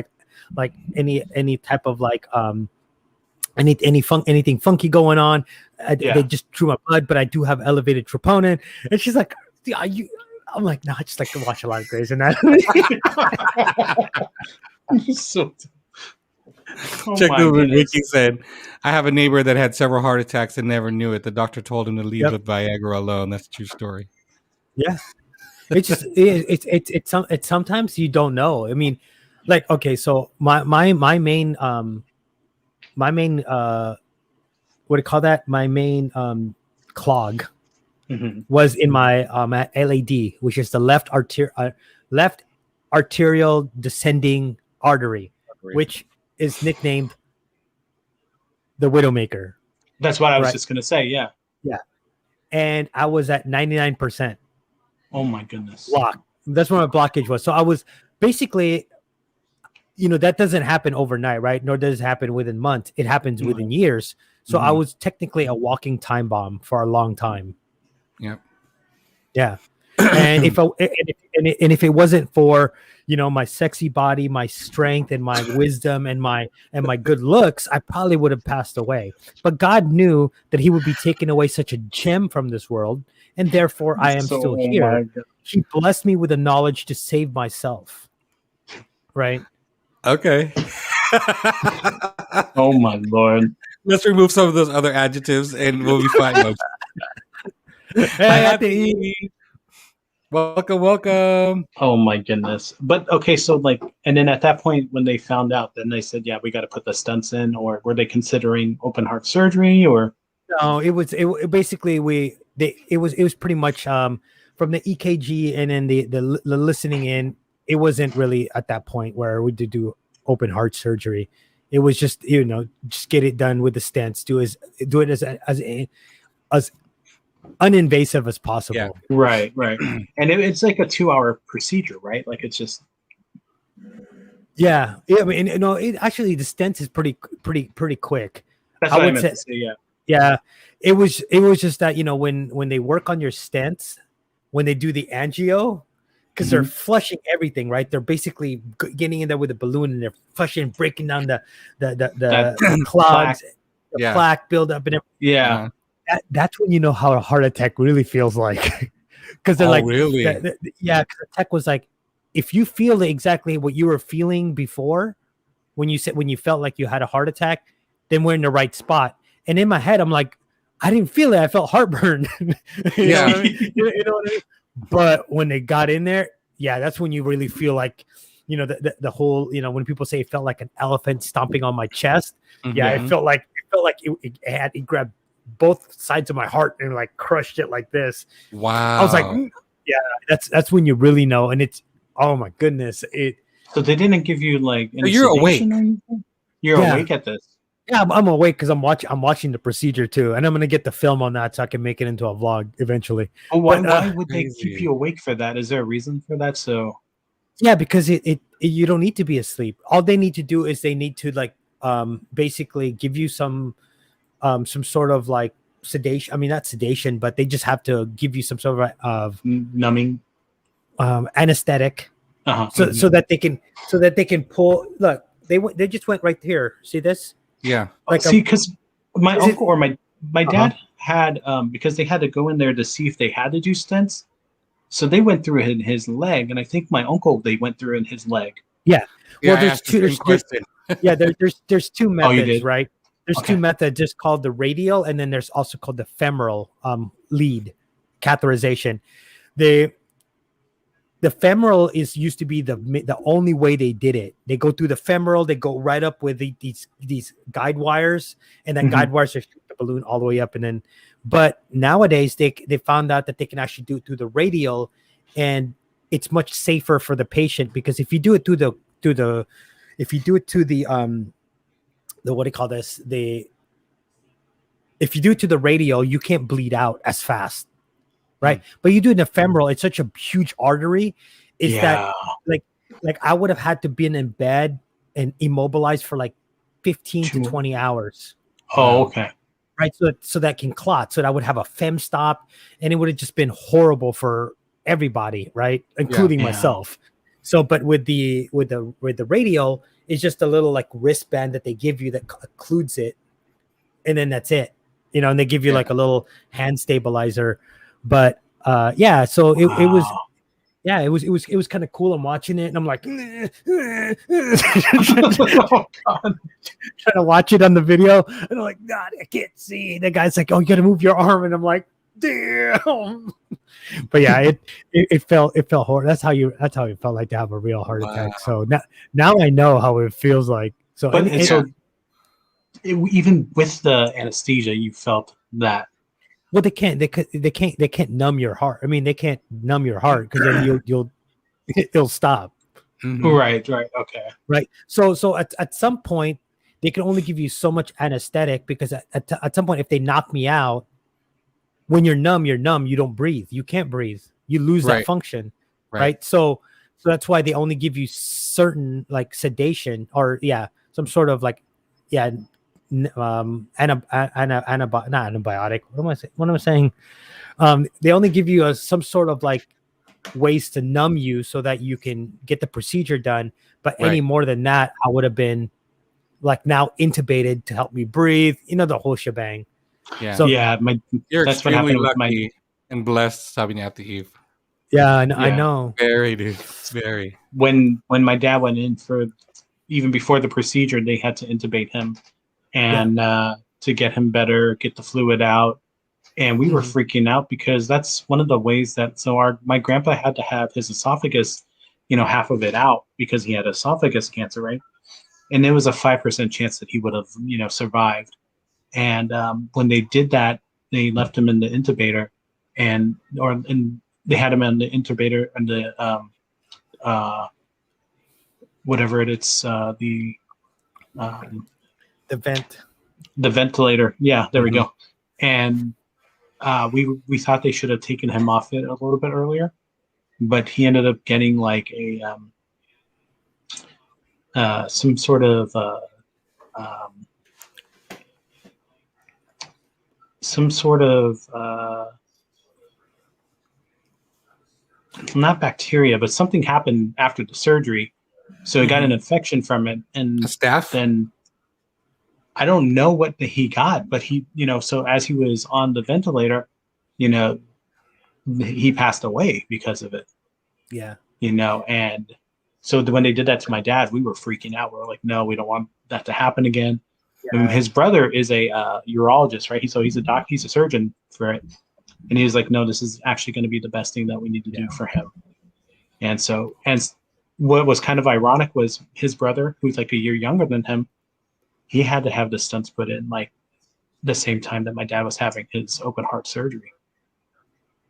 any type of anything funky going on. They just drew my blood, but I do have elevated troponin." And she's like, I'm like, no, I just like to watch a lot of Grey's Anatomy. Check out what Ricky said. I have a neighbor that had several heart attacks and never knew it. The doctor told him to leave with Viagra alone. That's a true story. Yeah. It's just it's sometimes you don't know. I mean, like, okay, so my main what do you call that? My main clog was in my LAD, which is the left arterial descending artery, which is nicknamed the Widowmaker. That's what I was just going to say. Yeah. Yeah. And I was at 99%. Oh my goodness. Block. That's where my blockage was. So I was basically, you know, that doesn't happen overnight, right? Nor does it happen within months. It happens within years. So I was technically a walking time bomb for a long time. Yep. Yeah. And if it wasn't for, you know, my sexy body, my strength, and my wisdom, and my good looks, I probably would have passed away. But God knew that He would be taking away such a gem from this world, and therefore I am still here. He blessed me with the knowledge to save myself. Right. Okay. Oh my Lord. Let's remove some of those other adjectives and we'll be fine. Hey, welcome. Oh my goodness. But okay, so like, and then at that point when they found out, then they said, yeah, we got to put the stents in, or were they considering open heart surgery, or? No, it was basically it was pretty much from the EKG and then the listening in, it wasn't really at that point where we did do open heart surgery. It was just, just get it done with the stents. Do it as uninvasive as possible. Yeah. Right. And it's like a 2-hour procedure, right? Like it's just. Yeah. I mean, actually the stent is pretty quick. That's what I meant to say. Yeah. Yeah. It was just that, when they work on your stents, when they do the angio, because they're flushing everything, right? They're basically getting in there with a balloon and they're flushing, breaking down the clogs, the plaque buildup, and everything. Yeah. That's when you know how a heart attack really feels like. Because they're like, really? Because the tech was like, if you feel exactly what you were feeling before, when you felt like you had a heart attack, then we're in the right spot. And in my head, I'm like, I didn't feel it. I felt heartburn. you know what I mean? You know what I mean? But when they got in there, that's when you really feel like, the whole, when people say it felt like an elephant stomping on my chest. It felt like it grabbed both sides of my heart and like crushed it like this. Wow. I was like, that's when you really know. And it's, oh my goodness. So they didn't give you like, so you're awake. You're awake at this. Yeah, I'm awake because I'm watching the procedure too, and I'm gonna get the film on that so I can make it into a vlog eventually. Well, why would they keep you awake for that? Is there a reason for that? So, yeah, because it you don't need to be asleep. All they need to do is they need to like basically give you some sort of like sedation. I mean, not sedation, but they just have to give you some sort of numbing anesthetic, so that they can pull. Look, they just went right here. See this? Yeah. Like because my uncle or my dad had because they had to go in there to see if they had to do stents. So they went through in his leg, and I think my uncle they went through in his leg. Yeah. Well, there's two. There's two methods, you did? right? There's two methods. Just called the radial, and then there's also called the femoral lead catheterization. The femoral used to be the only way they did it. They go through the femoral, they go right up with these guide wires, and then guide wires are shoot the balloon all the way up. And then, but nowadays they found out that they can actually do it through the radial, and it's much safer for the patient because if you do it the what do you call this? If you do it to the radial, you can't bleed out as fast. Right. But you do it in the femoral, it's such a huge artery. That like I would have had to been in bed and immobilized for like 15 to 20 hours. Oh, okay. Right. So that can clot. So that I would have a fem stop and it would have just been horrible for everybody, right? Including myself. So but with the radial, it's just a little like wristband that they give you that occludes it. And then that's it. And they give you like a little hand stabilizer. But so it was kind of cool. I'm watching it and I'm like trying to watch it on the video and I'm like, God, I can't see. The guy's like, oh, you gotta move your arm, and I'm like, damn. But yeah, it felt horrible. That's how it felt like to have a real heart attack. So now I know how it feels like. So even with the anesthesia, you felt that. Well, they can't numb your heart. I mean, they can't numb your heart because then it'll stop. Mm-hmm. Right. Okay. Right. So at some point they can only give you so much anesthetic because at some point, if they knock me out, when you're numb, you don't breathe. You can't breathe. You lose that function. Right. So that's why they only give you certain like sedation or some sort of like, not antibiotic. What am I saying? They only give you some sort of like ways to numb you so that you can get the procedure done. But any more than that, I would have been like now intubated to help me breathe. The whole shebang. Yeah. So you're that's extremely lucky and blessed, sabi ni Ate Eve. Yeah, I know. Very, dude. Very. When my dad went in for even before the procedure, they had to intubate him. And to get him better, get the fluid out. And we were freaking out because that's one of the ways that my grandpa had to have his esophagus, half of it out because he had esophagus cancer, right? And there was a 5% chance that he would have, survived. And when they did that, they left him in the intubator and they had him on the intubator and the whatever it's um, The vent. the ventilator. Yeah, there we go. And we thought they should have taken him off it a little bit earlier, but he ended up getting like a some sort of not bacteria, but something happened after the surgery. So he got an infection from it, and A staph? then I don't know what he got, but he, so as he was on the ventilator, you know, he passed away because of it, Yeah. and so when they did that to my dad, we were freaking out. We were like, no, we don't want that to happen again. And his brother is a urologist, right? He's a doc, he's a surgeon for it. And he was like, no, this is actually going to be the best thing that we need to do for him. And so, and what was kind of ironic was his brother, who's like a year younger than him, he had to have the stunts put in like the same time that my dad was having his open heart surgery.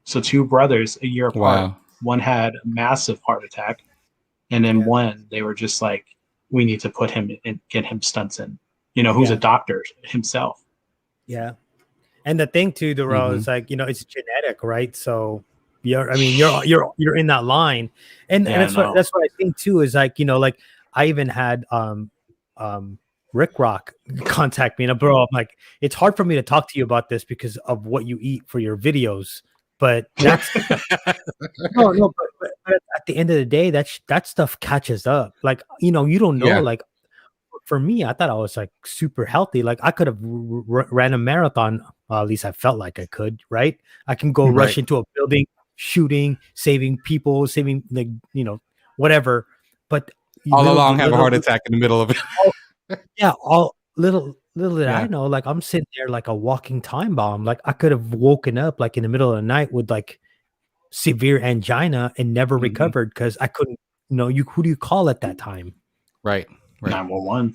So two brothers a year apart. Wow. One had a massive heart attack, and then one, they were just like, we need to put him and get him stunts in. Who's a doctor himself. Yeah. And the thing too, Darrell, is like, it's genetic, right? So you're in that line. And that's what I think too, is like, like I even had Rick Rock contact me, and bro, I'm like, it's hard for me to talk to you about this because of what you eat for your videos. But that's but at the end of the day, that stuff catches up. Like, you don't know, like for me, I thought I was like super healthy. Like I could have ran a marathon. At least I felt like I could, right? I can go rush into a building, shooting, saving people, saving like, whatever. But all along have a heart attack in the middle of it. Yeah. Little did I know, like I'm sitting there like a walking time bomb. Like I could have woken up like in the middle of the night with like severe angina and never recovered because I couldn't, who do you call at that time? Right. 911.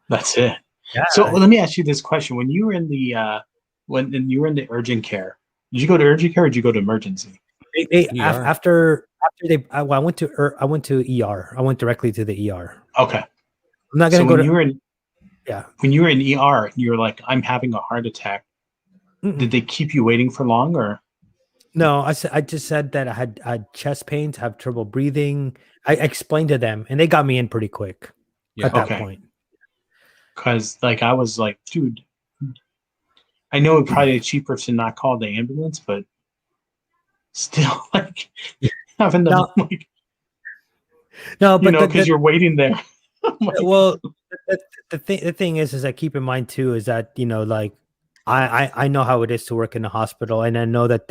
That's it. Yeah. So let me ask you this question: when you were in the urgent care, did you go to urgent care or did you go to emergency? After I went to ER. I went directly to the ER. Okay. I'm not gonna go to. When you were in ER, you were like, I'm having a heart attack. Did they keep you waiting for long or? No, I just said that I had chest pains, have trouble breathing. I explained to them, and they got me in pretty quick at that point. Because like I was like, dude, I know it's probably cheaper to not call the ambulance, but still, like having them like, but because you're waiting there. Well, the thing is that keep in mind too is that like I know how it is to work in the hospital, and I know that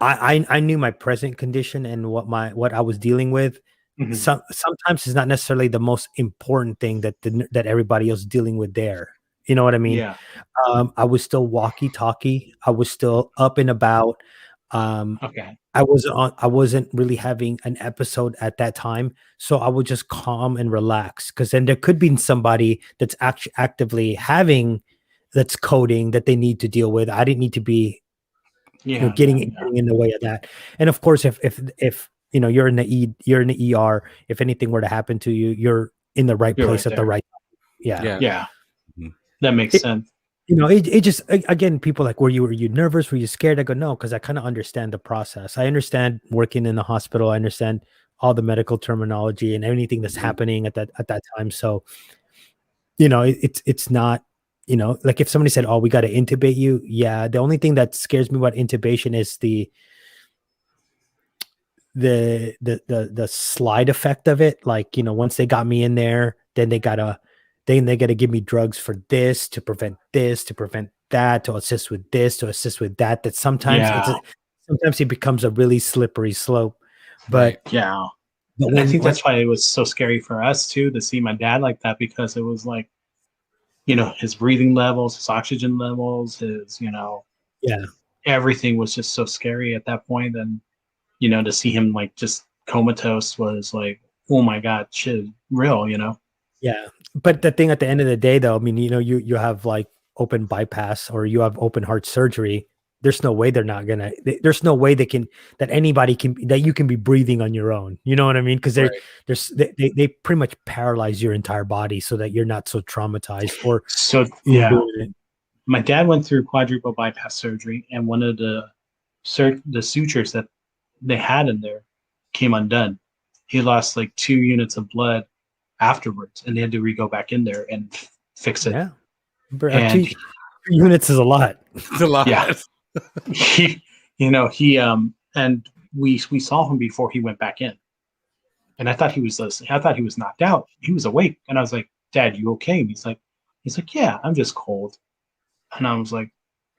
I knew my present condition and what I was dealing with. Sometimes it's not necessarily the most important thing that everybody else is dealing with there. You know what I mean? Yeah. I was still walkie-talkie. I was still up and about. Okay. I wasn't really having an episode at that time, so I would just calm and relax, because then there could be somebody that's actively that's coding that they need to deal with. I didn't need to be getting in the way of that. And of course, if you're in the ER, if anything were to happen to you, you're in the right place at the right time. Yeah. That makes sense. It just, again, people like, were you nervous? Were you scared? I go, no, because I kind of understand the process. I understand working in the hospital. I understand all the medical terminology and anything that's happening at that time. So, it's not, like if somebody said, oh, we got to intubate you. Yeah. The only thing that scares me about intubation is the slide effect of it. Like, once they got me in there, then they gotta give me drugs for this, to prevent that, to assist with this, to assist with that. That sometimes sometimes it becomes a really slippery slope. But I think that's why it was so scary for us too, to see my dad like that, because it was like, his breathing levels, his oxygen levels, his, everything was just so scary at that point. And, to see him like just comatose was like, oh my God, shit, real, Yeah. But the thing at the end of the day, though, I mean, you have like open bypass or you have open heart surgery. there's no way they're not gonna. There's no way that anybody can that you can be breathing on your own. You know what I mean? Because they pretty much paralyze your entire body so that you're not so traumatized or So in yeah, doing it. my dad went through quadruple bypass surgery, and one of the sutures that they had in there came undone. He lost like 2 units of blood afterwards, and they had to go back in there and fix it. Yeah, And 2 units is a lot. It's a lot. Yeah. he and we saw him before he went back in, and I thought he was knocked out. He was awake, and I was like, "Dad, you okay?" And he's like, "Yeah, I'm just cold." And I was like,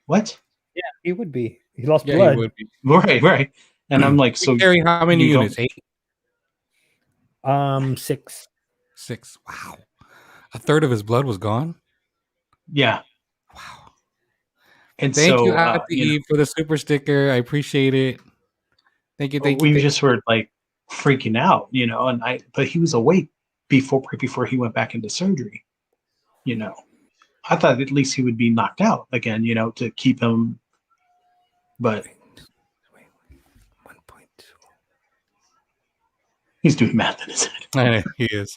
"What?" Yeah, he would be. He lost Yeah, blood. you would be. Right. And I'm like, "So Carry how many you don't- units? 8? 6. 6. Wow. A third of his blood was gone. Yeah." Wow. And Thank so you, Happy Eve, for the super sticker. I appreciate it. Thank you. we just were like freaking out, but he was awake before he went back into surgery. I thought at least he would be knocked out again, to keep him. But 1.2. he's doing math in his head. I know, he is.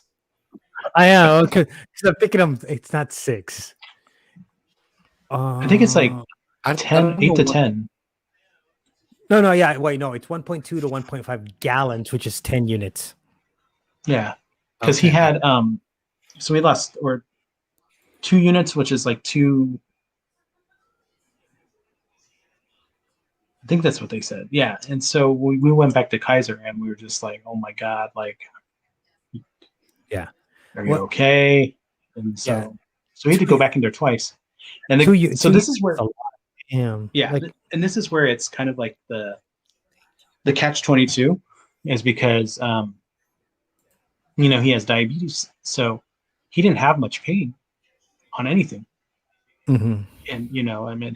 I am because I'm thinking it's not 6. I think it's like I 10, 8 to 10. No, yeah. Wait, no, it's 1.2 to 1.5 gallons, which is 10 units. Yeah, because he Okay. had so we lost 2 units, which is like 2. I think that's what they said. Yeah, and so we went back to Kaiser, and we were just like, "Oh my god, like, Yeah. are you What- okay?" And so, Yeah. so we had to go back in there twice. And so this is where, a lot. Damn. yeah, Like, and this is where it's kind of like the catch-22 is because he has diabetes, so he didn't have much pain on anything, mhm. and I mean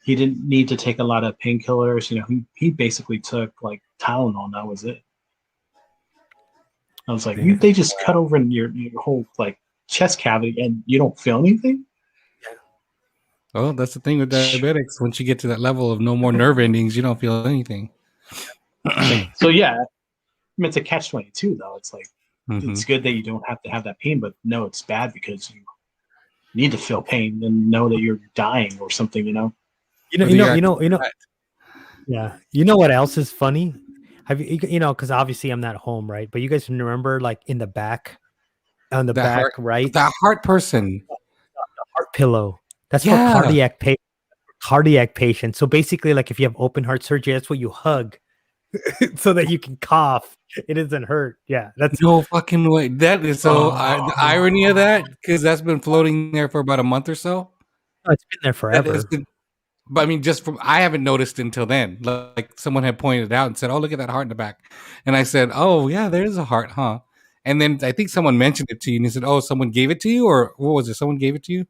he didn't need to take a lot of painkillers. He basically took like Tylenol. That was it. I was like, Yeah. they just cut over in your whole like chest cavity, and you don't feel anything. Oh, that's the thing with diabetics. Once you get to that level of no more nerve endings, you don't feel anything. So yeah, I mean, it's a catch-22 though. It's like Mhm. it's good that you don't have to have that pain, but no, it's bad because you need to feel pain and know that you're dying or something. Yeah. You know what else is funny? Have you because obviously I'm not home, right? But you guys remember like in the back, on the That back, heart- right? That heart person. Heart pillow. That's Yeah. for cardiac patients. So basically, like if you have open heart surgery, that's what you hug so that you can cough. It doesn't hurt. Yeah, that's No fucking way. That is so the irony of that, because that's been floating there for about a month or so. it's been there That forever. has been- but I mean, I haven't noticed until then. Like someone had pointed out and said, "Oh, look at that heart in the back," and I said, "Oh, yeah, there's a heart, huh?" And then I think someone mentioned it to you, and he said, "Oh, someone gave it to you, or what was it? Someone gave it to you?"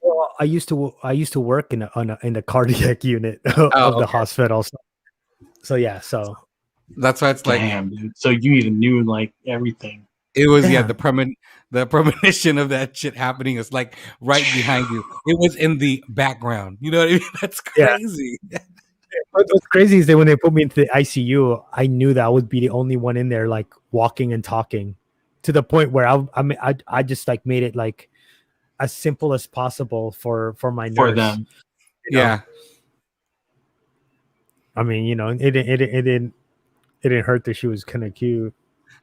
Well, I used to work in the cardiac unit of the hospital. So yeah, so That's why it's like Damn, dude. So you even knew like everything. it was. Yeah, Yeah. the premonition of that shit happening is like right behind you. It was in the background. You know what I mean? That's Yeah. crazy. What's crazy is that when they put me into the ICU, I knew that I would be the only one in there, like walking and talking, to the point where I just like made it like as simple as possible for my nurse. For them. you know? Yeah. I mean, it didn't hurt that she was kind of cute.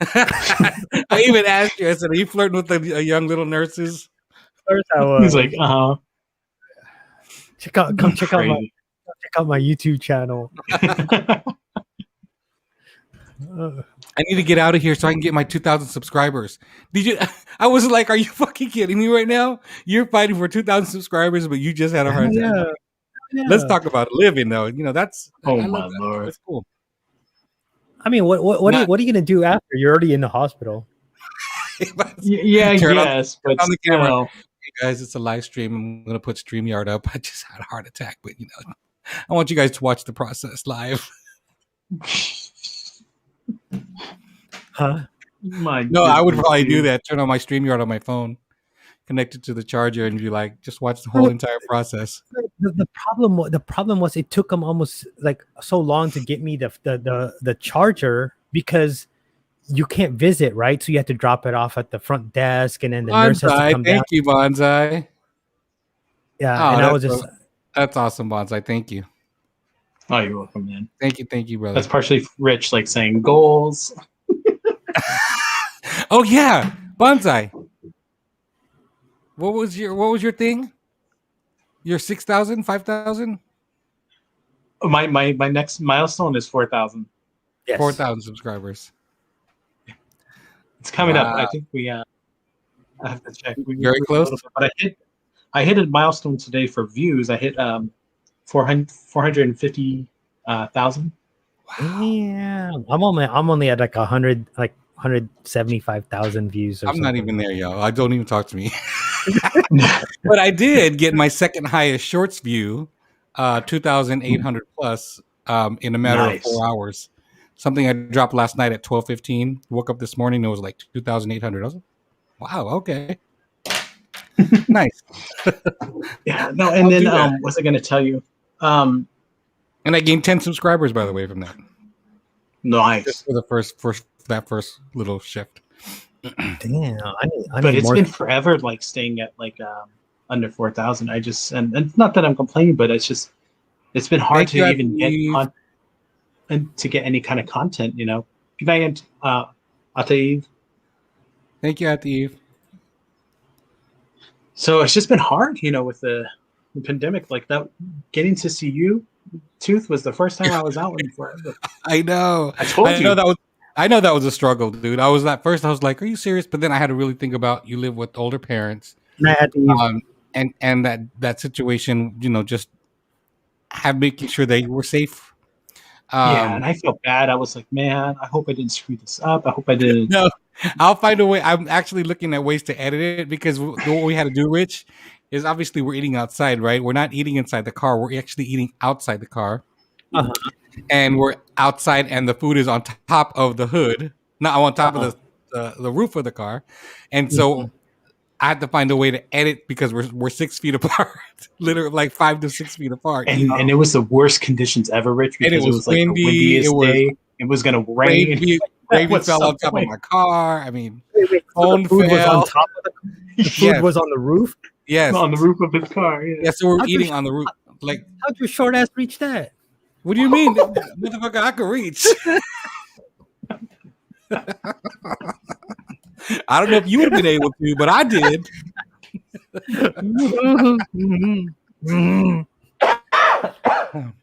I even asked you. I said, "Are you flirting with the young little nurses?" First I was He's like, come check out crazy. my YouTube channel. I need to get out of here so I can get my 2,000 subscribers. Did you? I was like, "Are you fucking kidding me right now? You're fighting for 2,000 subscribers, but you just had a heart attack." Yeah. Let's talk about living, though. That's Oh I my love that. lord. That's cool. I mean, what are you gonna do after you're already in the hospital? Yeah, I Turn on- guess, but on the camera. still. Hey guys, it's a live stream. I'm gonna put StreamYard up. I just had a heart attack, but I want you guys to watch the process live. Huh? My No, I would goodness, probably do dude. that. Turn on my StreamYard on my phone connect it to the charger, and you like just watch the whole entire process. The problem was it took them almost like so long to get me the charger because you can't visit, right? So you have to drop it off at the front desk, and then the nurse has to Bonsai, come down. thank you, Bonsai. Yeah, Oh, and I was just that's awesome, Bonsai. Thank you. Oh, you're welcome, man. Thank you, brother. That's partially Rich like saying goals. Oh yeah, Bonsai. What was your thing? Your 6,000, 5,000? My next milestone is 4,000. yes. 4,000 subscribers. It's coming up. Wow. I think we I have to check. Very close. But I hit a milestone today for views. I hit 450,000. Yeah, I'm only at like 175,000 views. I'm not even there, yo. I don't even talk to me. But I did get my second highest shorts view, 2,800 plus, in a matter of 4 hours. Something I dropped last night at 12:15. Woke up this morning, it was like 2,800. I was like, wow, okay. Nice. Yeah, no, and then what was I going to tell you? And I gained 10 subscribers, by the way, from that. Nice. Just for the first little shift. Damn, I But need it's more. been forever, like staying at like under 4,000. I just and it's not that I'm complaining, but it's been hard Thank you, to even get Eve. and to get any kind of content. You know, good night, Eve. Thank you, Eve. So it's just been hard, you know, with the pandemic like that. Getting to see you, Tooth, was the first time I was out in forever. I know. I told you. I know that was a struggle, dude. I was like, are you serious? But then I had to really think about you live with older parents, And I had to and that situation, you know, just making sure they were safe. Yeah, and I felt bad. I was like, man, I hope I didn't screw this up. I hope I didn't. No, I'll find a way. I'm actually looking at ways to edit it because what we had to do, Rich, is obviously we're eating outside, right? We're not eating inside the car. We're actually eating outside the car. Uh-huh. And we're outside, and the food is on top of the hood, not on top of the roof of the car. And so I had to find a way to edit because we're 6 feet apart, literally like 5 to 6 feet apart. And it was the worst conditions ever, Rich, because it was like windy, the windiest day. It was going to rain. Gravy fell on top of my car. I mean, phone so food was on top of the food was on the roof. Yes, on the roof of his car. Yeah, yeah, so we're eating on the roof. Like, how'd your short ass reach that? What do you mean, motherfucker? I could reach. I don't know if you would have been able to, but I did.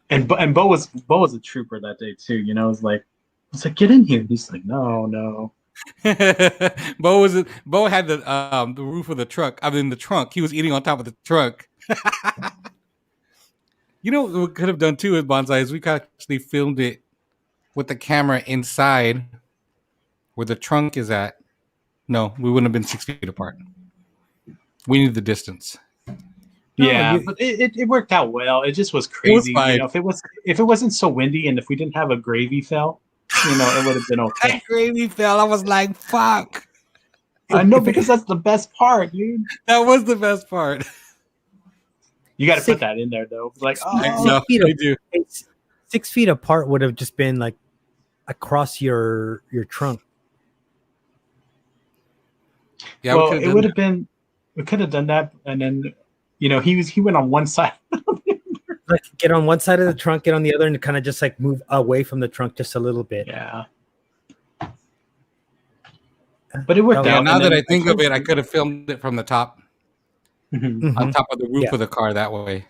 And Bo was a trooper that day too. You know, I was like, get in here. And he's like, no. Bo had the roof of the truck. I mean, the trunk. He was eating on top of the trunk. You know what we could have done too with Bonsai is we could actually filmed it with the camera inside where the trunk is at. No, we wouldn't have been 6 feet apart. We need the distance. Yeah, but it worked out well. It just was crazy. You know, if it wasn't so windy and if we didn't have a gravy fell, you know, it would have been okay. That gravy fell. I was like, fuck. I know, because that's the best part, dude. That was the best part. You got to put that in there, though. Like, no, they do. 6 feet apart would have just been like across your trunk. Yeah, well, it would have been. We could have done that, and then, you know, he went on one side. Like, get on one side of the trunk, get on the other, and kind of just like move away from the trunk just a little bit. Yeah. But it worked out. Now that I think of it, I could have filmed it from the top. Mm-hmm. On top of the roof of the car that way.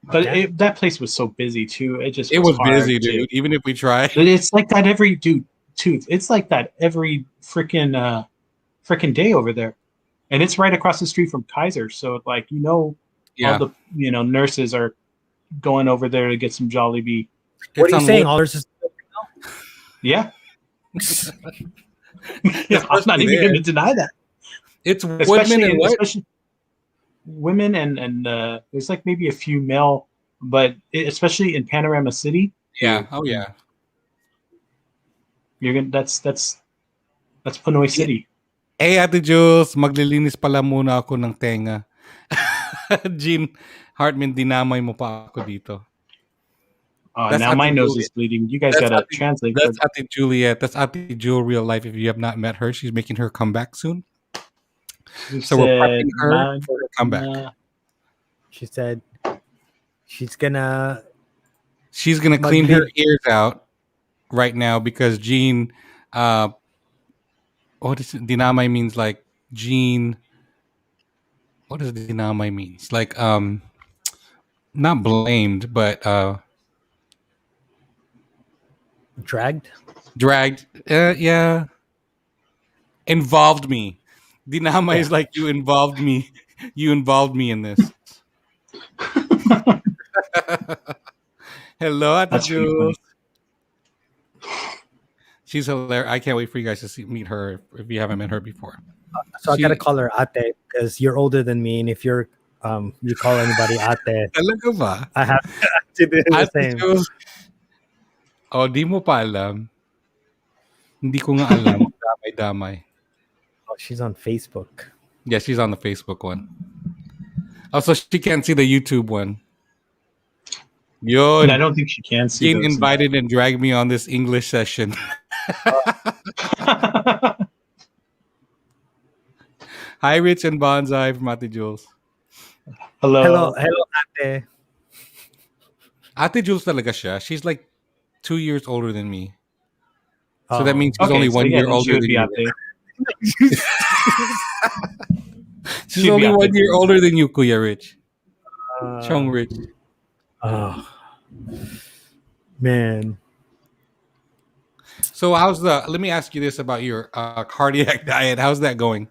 But that place was so busy too. It was busy, dude. Even if we tried, it's like that every Tooth. It's like that every freaking day over there, and it's right across the street from Kaiser. So like all the nurses are going over there to get some Jollibee. What are you saying? All nurses? Yeah. I'm not even going to deny that. It's women and there's like maybe a few male, but especially in Panorama City. Yeah. Oh yeah. You're gonna that's Pinoy City. Hey, Ate Jules, maglilinis pala muna ako ng tenga. Jean Hartman, dinamay mo pa ako dito. That's Now my Ate nose is Juliet. bleeding. You guys That's gotta Ate, translate for that's Ate Juliet. That's Ate Jewel real life. If you have not met her, she's making her comeback soon. You So we're said prepping her for her comeback. She said she's gonna She's gonna clean her ears out right now because Jean, what is it? Dinamay means like Jean. What does dinamay means? Like not blamed, but dragged. dragged. Yeah, involved me. Dinamay is like you involved me. You involved me in this. Hello, Ate That's pretty funny. Jules. She's hilarious. I can't wait for you guys to meet her if you haven't met her before. So I gotta call her Ate because you're older than me, and if you're you call anybody Ate, Talaga ba? I have to do the Ate same. Jules. Oh, di mo pa alam. Hindi ko nga alam. Damay-damay. Oh, she's on Facebook. Yeah, she's on the Facebook one. Also, she can't see the YouTube one. Yo, And I don't think she can see Jean those. invited and dragged me on this English session. Hi, Rich and Bonsai from Ate Jules. Hello. Hello, Ate. Ate Jules talaga siya. She's like 2 years older than me. So that means she's Okay, only so 1 yeah, year then she older would than be you. out there. She's She'd be only out 1 there. year older than you, Kuya Rich. Chong Rich. Oh, man. So let me ask you this about your cardiac diet. How's that going?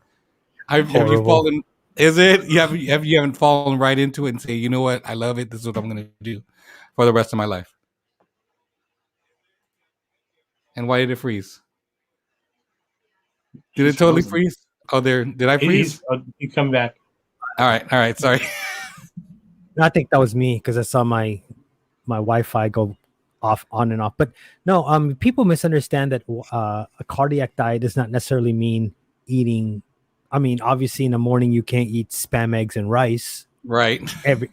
Have you Horrible. fallen? Is it you haven't fallen right into it and say, you know what, I love it. This is what I'm gonna do for the rest of my life. And why did it freeze? Did it totally freeze? Oh, did I freeze? You come back. All right. Sorry. I think that was me because I saw my Wi-Fi go off on and off. But no, people misunderstand that a cardiac diet does not necessarily mean eating. I mean, obviously, in the morning you can't eat spam, eggs, and rice Right. every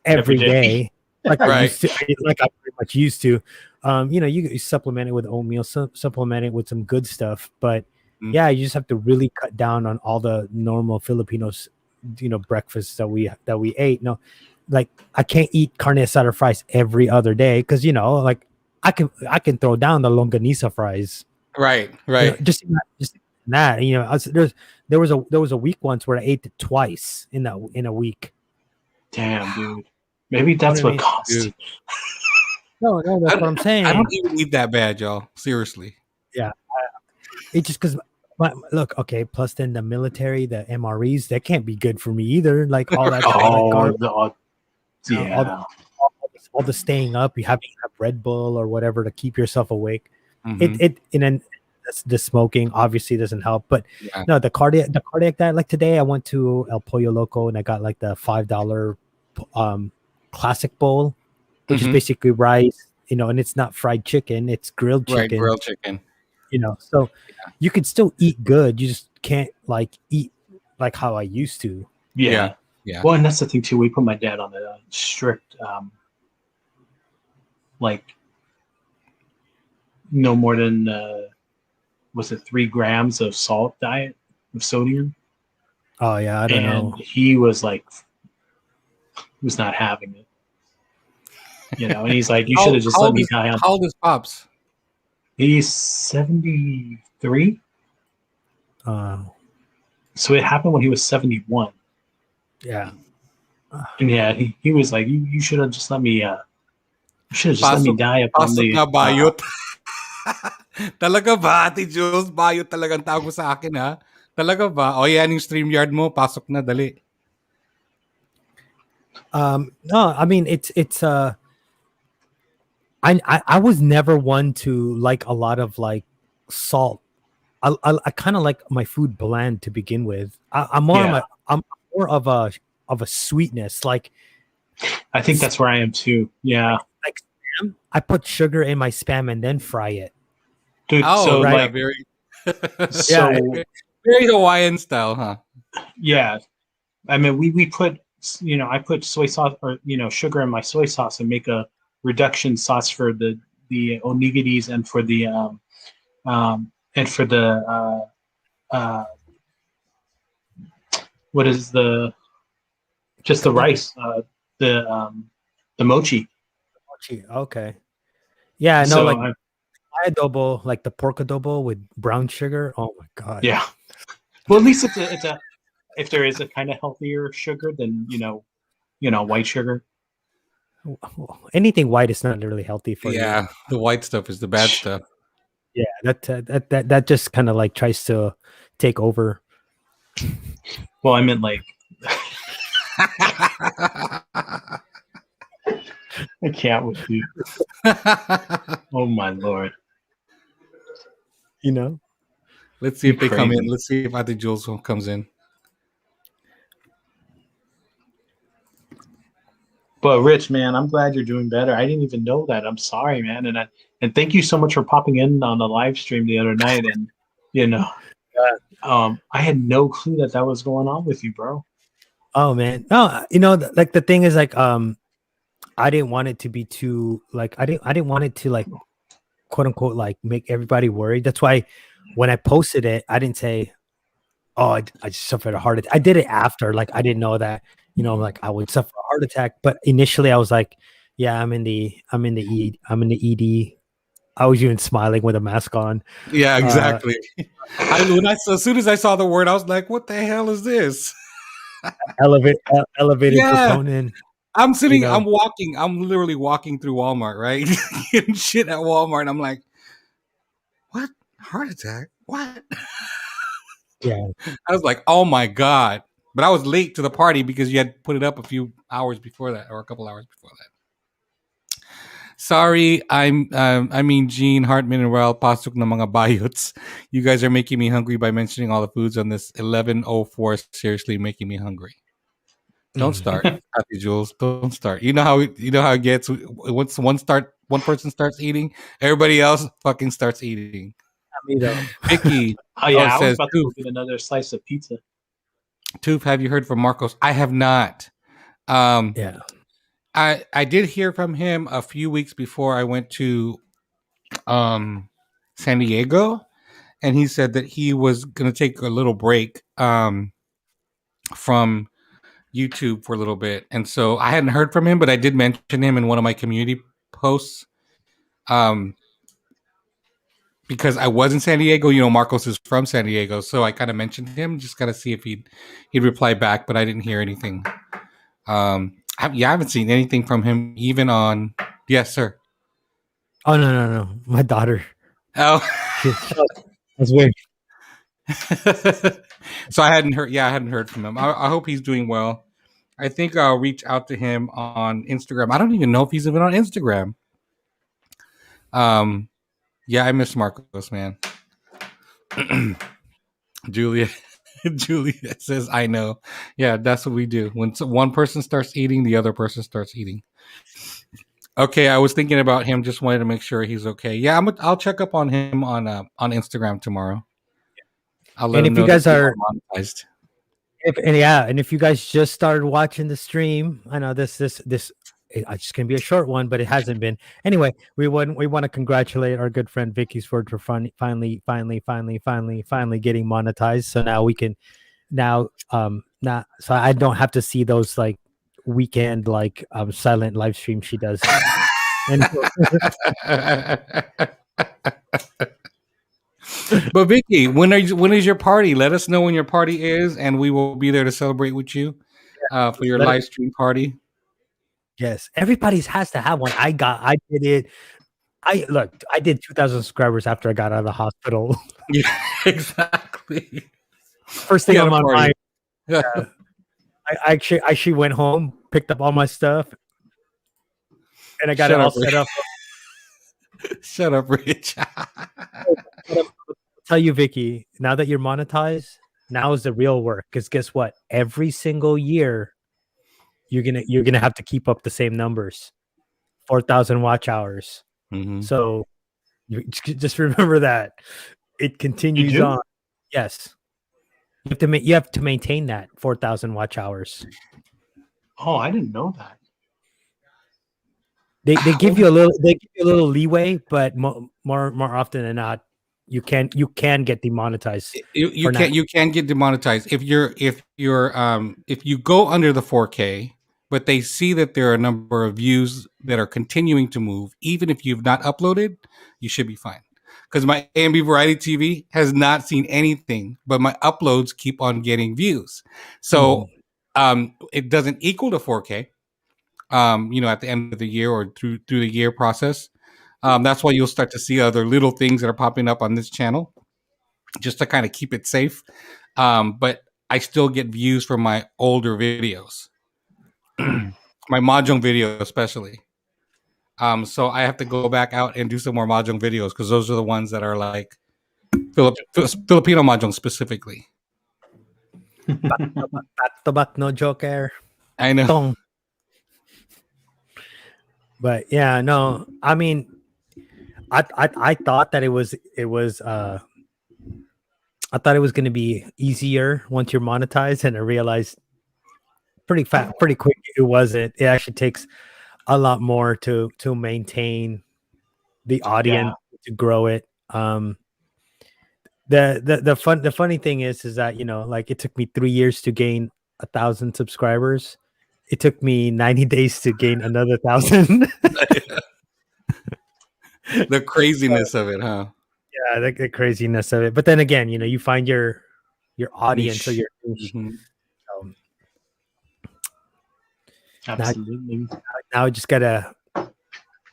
Every day, like I Right. used to, like I pretty much used to. You supplement it with oatmeal, supplement it with some good stuff. But yeah, you just have to really cut down on all the normal Filipinos, breakfasts that we ate. No, like I can't eat carne asada fries every other day because like I can throw down the longanisa fries. Right. Just that there was a week once where I ate it twice in a week. Damn, dude. Maybe that's what caused it. No, that's what I'm saying. I don't even eat that bad, y'all. Seriously. Yeah, it's just because. Look, okay. Plus, then the military, the MREs, that can't be good for me either. Like all that. All the staying up. You have to have Red Bull or whatever to keep yourself awake. And then the smoking obviously doesn't help. But no, the cardiac diet. Like today, I went to El Pollo Loco and I got like the $5 classic bowl, which is basically rice. And it's not fried chicken; it's grilled chicken. Right, grilled chicken. So you can still eat good. You just can't eat like how I used to. Yeah. Well, and that's the thing too. We put my dad on a strict, no more than 3 grams of salt diet of sodium. Oh yeah, I don't know. He was not having it. And he's like, you should have just let me die on. How old is Pops? He's 73. So it happened when he was 71. Yeah. And yeah, he was like, you should have just let me let me die upon the bayot. Talaga ba, Ate Jules? Bayot talagang tawag mo sa akin, ha? Talaga ba? O yan yung StreamYard mo, pasok na, dali. No, I mean it's I was never one to like a lot of salt. I kind of like my food bland to begin with. I'm more of a sweetness. Like I think that's where I am too. Yeah. Like spam, I put sugar in my spam and then fry it. Dude, Very Hawaiian style, huh? Yeah, I mean, we put, I put soy sauce or sugar in my soy sauce and make a reduction sauce for the onigiris and for the and for the uh what is the just the rice the um the mochi. Okay. Yeah, no, So like my adobo, like the pork adobo with brown sugar. Oh my god. yeah, well, at least it's a if there is a kind of healthier sugar than white sugar. Anything white is not really healthy for you. Yeah, the white stuff is the bad stuff. Yeah, that just kind of like tries to take over. Well, I meant like I can't with you. Oh my lord. You know. Let's see if You're they come in. crazy. Let's see if Ate Jules comes in. But Rich, man, I'm glad you're doing better. I didn't even know that. I'm sorry, man, and thank you so much for popping in on the live stream the other night. And you know, I had no clue that was going on with you, bro. Oh man, no, like the thing is like I didn't want it to be too like I didn't want it to like quote unquote like make everybody worried. That's why when I posted it, I didn't say, "Oh, I just suffered a heart attack." I did it after, like I didn't know that like I would suffer a heart attack. But initially, I was like, "Yeah, I'm in the ED." I was even smiling with a mask on. Yeah, exactly. As soon as I saw the word, I was like, "What the hell is this?" Elevated Yeah, troponin. I'm sitting. know. I'm walking. I'm literally walking through Walmart, right? Getting shit at Walmart. And I'm like, "What? Heart attack? What?" Yeah. I was like, "Oh my god!" But I was late to the party because you had put it up a few hours before that, or a couple hours before that. Sorry, I mean Gene, Hartman, and Raul, pasok na mga bayots. You guys are making me hungry by mentioning all the foods on this 11:04. Seriously, making me hungry. Don't start, Happy Jules. Don't start. You know how it gets. Once one person starts eating, everybody else fucking starts eating. Me though. Vicky, Oh yeah, it I was says about to go get another slice of pizza. Toof, have you heard from Marcos? I have not. Yeah. I did hear from him a few weeks before I went to San Diego, and he said that he was going to take a little break from YouTube for a little bit. And so I hadn't heard from him, but I did mention him in one of my community posts. Because I was in San Diego, Marcos is from San Diego, so I kind of mentioned him, just kind of see if he'd reply back, but I didn't hear anything. I haven't seen anything from him, even on. Yes, sir. Oh no, my daughter. Oh, That's weird. So I hadn't heard. Yeah, I hadn't heard from him. I hope he's doing well. I think I'll reach out to him on Instagram. I don't even know if he's even on Instagram. Yeah, I miss Marcos, man. Julia says, "I know." Yeah, that's what we do. When one person starts eating, the other person starts eating. Okay, I was thinking about him. Just wanted to make sure he's okay. Yeah, I'll check up on him on Instagram tomorrow. I'll let And him if know you guys that are monetized. and if you guys just started watching the stream, I know this it's just gonna be a short one, but it hasn't been. Anyway, we want to congratulate our good friend Vicky's for finally getting monetized. So now we can not so I don't have to see those like weekend like silent live stream she does. And But Vicky, when is your party? Let us know when your party is, and we will be there to celebrate with you for your live stream party. yes, everybody's has to have one. I did it. I did 2,000 subscribers after I got out of the hospital. Yeah, exactly. First thing on my mind. Yeah. I actually went home, picked up all my stuff, and I got it all set up. Shut up, Rich. I'll tell you, Vicky, now that you're monetized, now is the real work. Because guess what? Every single year, you're gonna have to keep up the same numbers, 4,000 watch hours. Mm-hmm. So just remember that it continues on. Yes. You have to maintain that 4,000 watch hours. Oh, I didn't know that. They give you a little leeway, but more often than not, you can get demonetized. You can get demonetized if you go under the 4K, but they see that there are a number of views that are continuing to move, even if you've not uploaded, you should be fine. Because my AMB Variety TV has not seen anything, but my uploads keep on getting views. So it doesn't equal to 4K. At the end of the year or through the year process. That's why you'll start to see other little things that are popping up on this channel, just to kind of keep it safe. But I still get views from my older videos, my mahjong video especially. So I have to go back out and do some more mahjong videos because those are the ones that are like Filipino mahjong specifically. Back no joker. I know. Tong. But yeah, no, I mean, I thought that it was I thought it was going to be easier once you're monetized, and I realized pretty quick it wasn't. It actually takes a lot more to maintain the audience, to grow it. The funny thing is that, like, it took me 3 years to gain 1,000 subscribers. It took me 90 days to gain another 1,000. The craziness of it, huh? Yeah, the craziness of it. But then again, you find your audience or your niche. Mm-hmm. Absolutely. Now I just gotta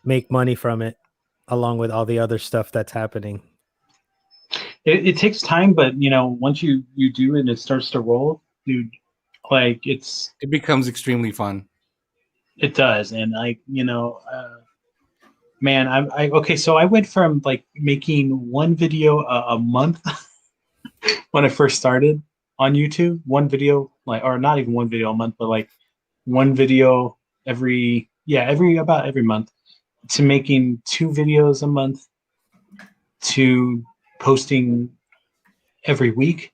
make money from it, along with all the other stuff that's happening. It takes time, but once you do it and it starts to roll, dude, like it becomes extremely fun. It does, and man, okay. So I went from like making one video a month when I first started on YouTube, one video, or not even one video a month, but like one video every month, to making 2 videos a month, to posting every week,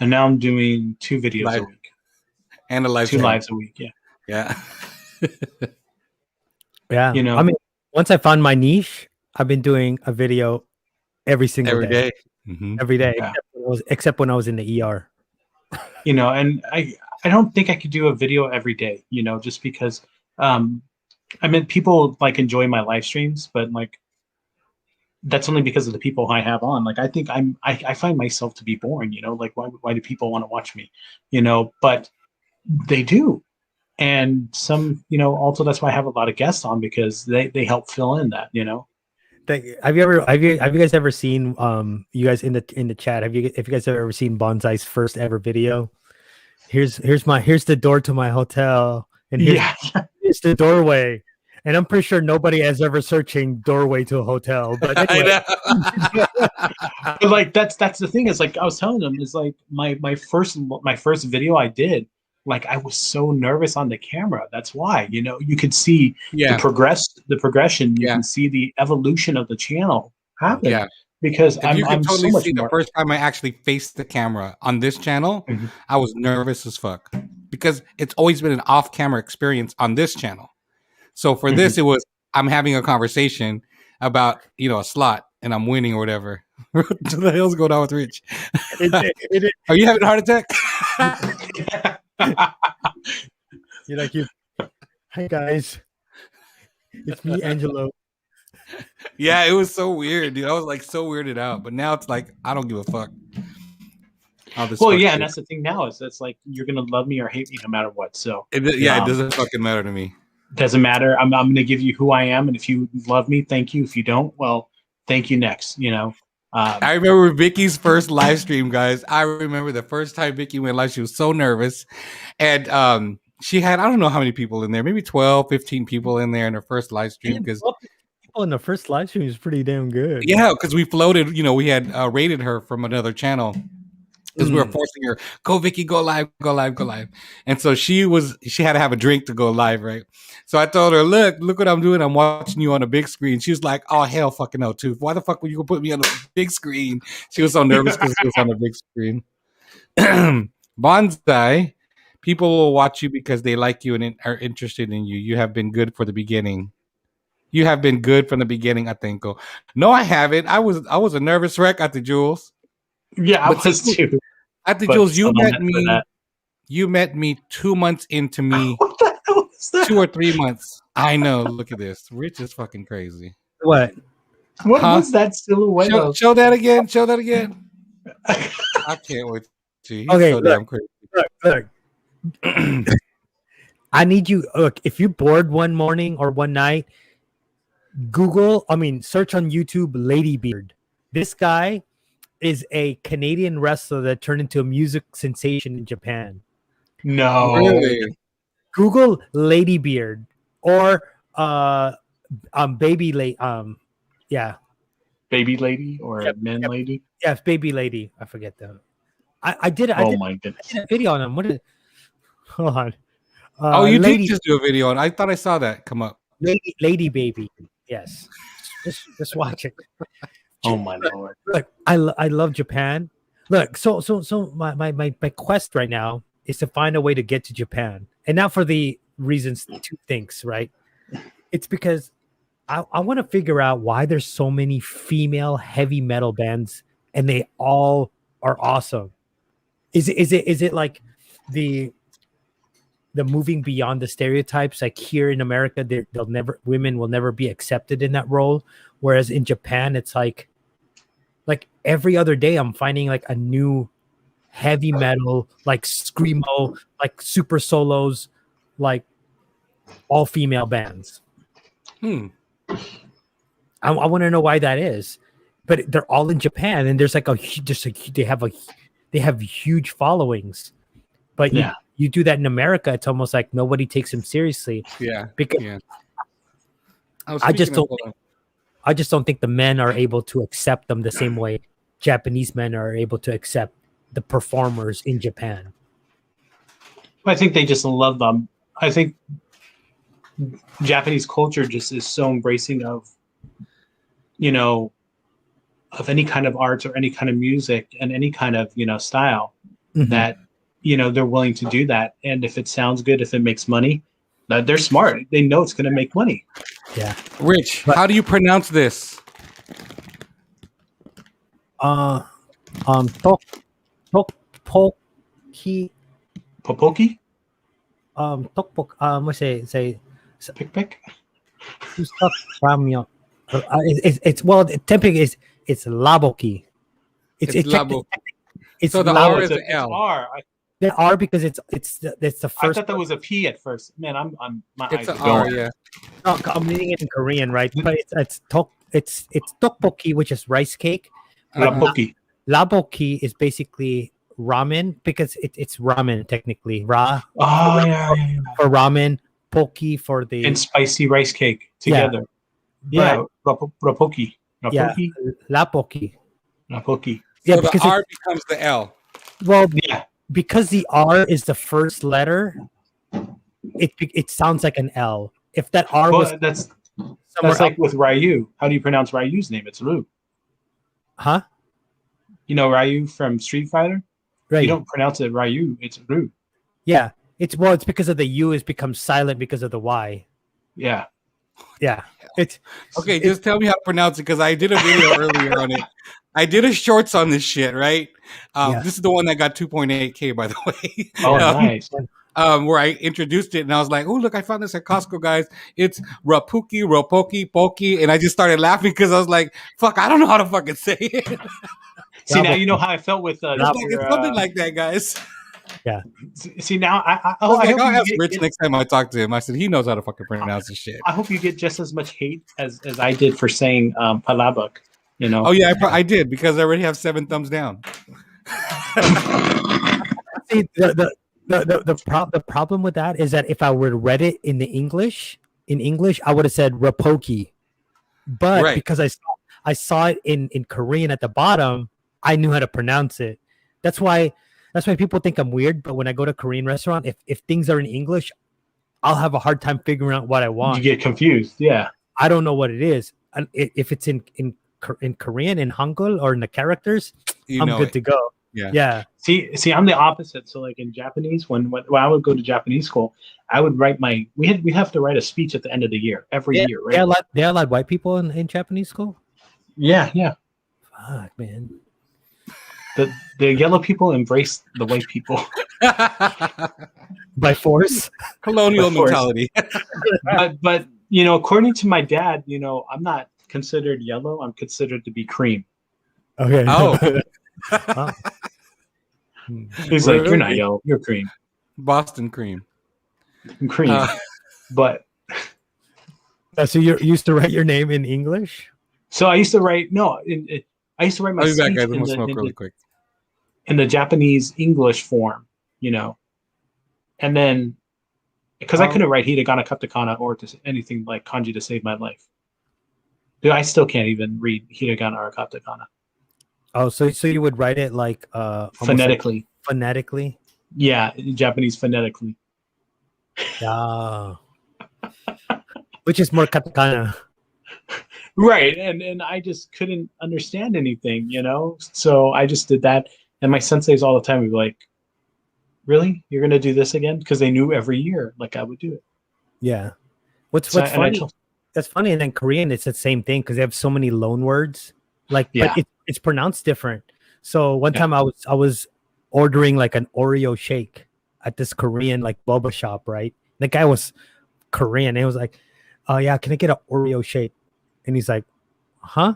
and now I'm doing 2 videos a week and a live 2 lives a week. Yeah. Yeah. I mean, once I found my niche, I've been doing a video every single day. Mm-hmm. Every day, except when I was in the ER. And I don't think I could do a video every day, just because people like enjoy my live streams, but like that's only because of the people I have on. Like, I think I find myself to be boring, like why do people want to watch me? But they do. And some, also that's why I have a lot of guests on, because they help fill in that, Have you guys ever seen you guys in the chat, if you guys have ever seen Bonsai's first ever video? Here's the door to my hotel, and here's the doorway. And I'm pretty sure nobody has ever searching doorway to a hotel. But anyway. But like that's the thing, is like I was telling them, is like my first video I did, like I was so nervous on the camera. That's why, you could see the progression. You can see the evolution of the channel happen. Yeah. Because you can totally so much see more. The first time I actually faced the camera on this channel, I was nervous as fuck, because it's always been an off-camera experience on this channel. So for this, it was, I'm having a conversation about, a slot, and I'm winning or whatever. What the hell's going on with Rich? Are you having a heart attack? You're like, hi guys, it's me, Angelo. Yeah, it was so weird, dude. I was like so weirded out, but now it's like I don't give a fuck. Well, yeah, and that's the thing now, is it's like you're gonna love me or hate me no matter what. So it doesn't fucking matter to me. Doesn't matter. I'm gonna give you who I am, and if you love me, thank you. If you don't, well, thank you next. I remember Vicky's first live stream, guys. I remember the first time Vicky went live, she was so nervous. And she had, I don't know how many people in there, maybe 12, 15 people in there in her first live stream. Because people in the first live stream is pretty damn good. Yeah, because we floated, we had rated her from another channel. Because we were forcing her, go Vicky, go live, go live, go live. And so she had to have a drink to go live, right? So I told her, look what I'm doing. I'm watching you on a big screen. She was like, oh, hell fucking no, too. Why the fuck would you put me on a big screen? She was so nervous because she was on a big screen. Bonsai, people will watch you because they like you and are interested in you. You have been good for the beginning. You have been good from the beginning, Atenko. No, I haven't. I was a nervous wreck at the Jules. Yeah, I But was too. At the But Jules, you still met not for me. that. You met me 2 months into me. What the hell is that? 2 or 3 months. I know. Look at this. Rich is fucking crazy. What? What's that silhouette? Show that again. Show that again. I can't wait. He's Okay, so look. damn crazy. Look. I need you. Look, if you're bored one morning or one night, search on YouTube Ladybeard. This guy is a Canadian wrestler that turned into a music sensation in Japan. No. Really? Google Ladybeard or baby lady. Yeah. Baby lady or Yep, men yep. lady? Yes, baby lady. I forget though. I did My goodness. I did a video on him. What is? Hold on. You lady, did just do a video on. I thought I saw that come up. lady baby. Yes. Just watch it. Oh my lord. Look, I love Japan. Look, so my quest right now is to find a way to get to Japan, and not for the reasons two things, right? It's because I want to figure out why there's so many female heavy metal bands, and they all are awesome. Is it like the moving beyond the stereotypes? Like here in America, women will never be accepted in that role, whereas in Japan, it's like every other day I'm finding like a new heavy metal, like screamo, like super solos, like all female bands. I want to know why that is, but they're all in Japan, and there's like they have huge followings, but you do that in America, it's almost like nobody takes them seriously. Yeah, because I just don't think the men are able to accept them the same way Japanese men are able to accept the performers in Japan. I think they just love them. I think Japanese culture just is so embracing of, of any kind of arts or any kind of music and any kind of, style that, they're willing to do that. And if it sounds good, if it makes money, they're smart. They know it's going to make money. Yeah. Rich, how do you pronounce this? Tokpoki. Popoki? Tokpok. What say? Pick. Ramyo. It's temping it's laboki. It's laboki. It's so the labo. R is an L. R. The R because it's the first. I thought that was a P at first. Man, my it's eyes an are R, going. yeah. No, I'm reading it in Korean, right? But it's tteokbokki, which is rice cake. Rapoki. Laboki is basically ramen because it's ramen technically. Yeah. For ramen, poki for the and spicy rice cake together. Yeah, rapoki. Yeah, lapoki. Rapoki. So Yeah, the R becomes the L. Well, yeah, because the R is the first letter, it sounds like an L. If that R was that's like with Ryu. How do you pronounce Ryu's name? It's Ryu. Huh? You know Ryu from Street Fighter? Right. You don't pronounce it Ryu, it's Ryu. Yeah. It's because of the U is become silent because of the Y. Yeah. Yeah. It's okay. Just tell me how to pronounce it because I did a video earlier on it. I did a shorts on this shit, right? This is the one that got 2.8K, by the way. Oh, nice. Where I introduced it and I was like, oh, look, I found this at Costco, guys. It's Rapuki, Ropoki, Poki. And I just started laughing because I was like, fuck, I don't know how to fucking say it. See, now you know how I felt with it's something like that, guys. Yeah. See, now I'll ask Rich next time I talk to him. I said, he knows how to fucking pronounce this shit. I hope you get just as much hate as I did for saying palabok. Oh yeah, I did because I already have 7 thumbs down. See, the problem with that is that if I were to read it in English, I would have said Rapoki, but because I saw it in Korean at the bottom, I knew how to pronounce it. That's why people think I'm weird. But when I go to a Korean restaurant, if things are in English, I'll have a hard time figuring out what I want. You get confused, yeah. I don't know what it is. And if it's in Korean, in Hangul, or in the characters, I'm good to go. Yeah. See, I'm the opposite. So like in Japanese, when I would go to Japanese school, I would write we have to write a speech at the end of the year every Yeah, year, right? they allowed white people in Japanese school. Yeah. Fuck, man. The yellow people embrace the white people By force. Colonial Of course. mentality. but according to my dad, I'm not considered yellow. I'm considered to be cream. Okay. Oh. Oh. He's like, you're not Really? yellow, you're cream. Boston cream. Cream. But So you used to write your name in English? so I used to write I used to write my I'll be back, speech guys. I'm in gonna the, smoke in, really the, quick. in the Japanese English form, and then because I couldn't write hiragana, katakana, or anything like kanji to save my life. Dude, I still can't even read hiragana or katakana Oh, so you would write it like almost like phonetically. phonetically? Yeah, Japanese phonetically. Yeah. Which is more katakana. Right, and I just couldn't understand anything, So I just did that, and my senseis all the time would be like, "Really, you're gonna do this again?" Because they knew every year, like I would do it. Yeah. What's So, and I funny? told- That's funny. And then Korean, it's the same thing because they have so many loan words. Like, Yeah. but it's pronounced different. So one time I was ordering like an Oreo shake at this Korean like boba shop, right? The guy was Korean. And he was like, "Oh yeah, can I get an Oreo shake?" And he's like, "Huh?"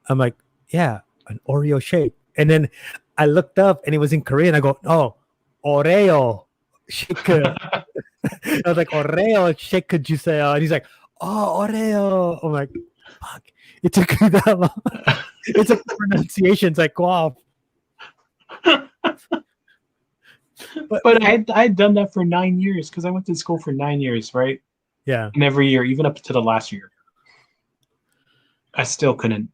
I'm like, "Yeah, an Oreo shake." And then I looked up and it was in Korean. I go, "Oh, Oreo shake." I was like, "Oreo shake juice." And he's like, "Oh, Oreo." I'm like, "Fuck!" It took me that long. It's a pronunciation. It's like, wow. But I'd done that for 9 years because I went to school for 9 years, right? Yeah. And every year, even up to the last year, I still couldn't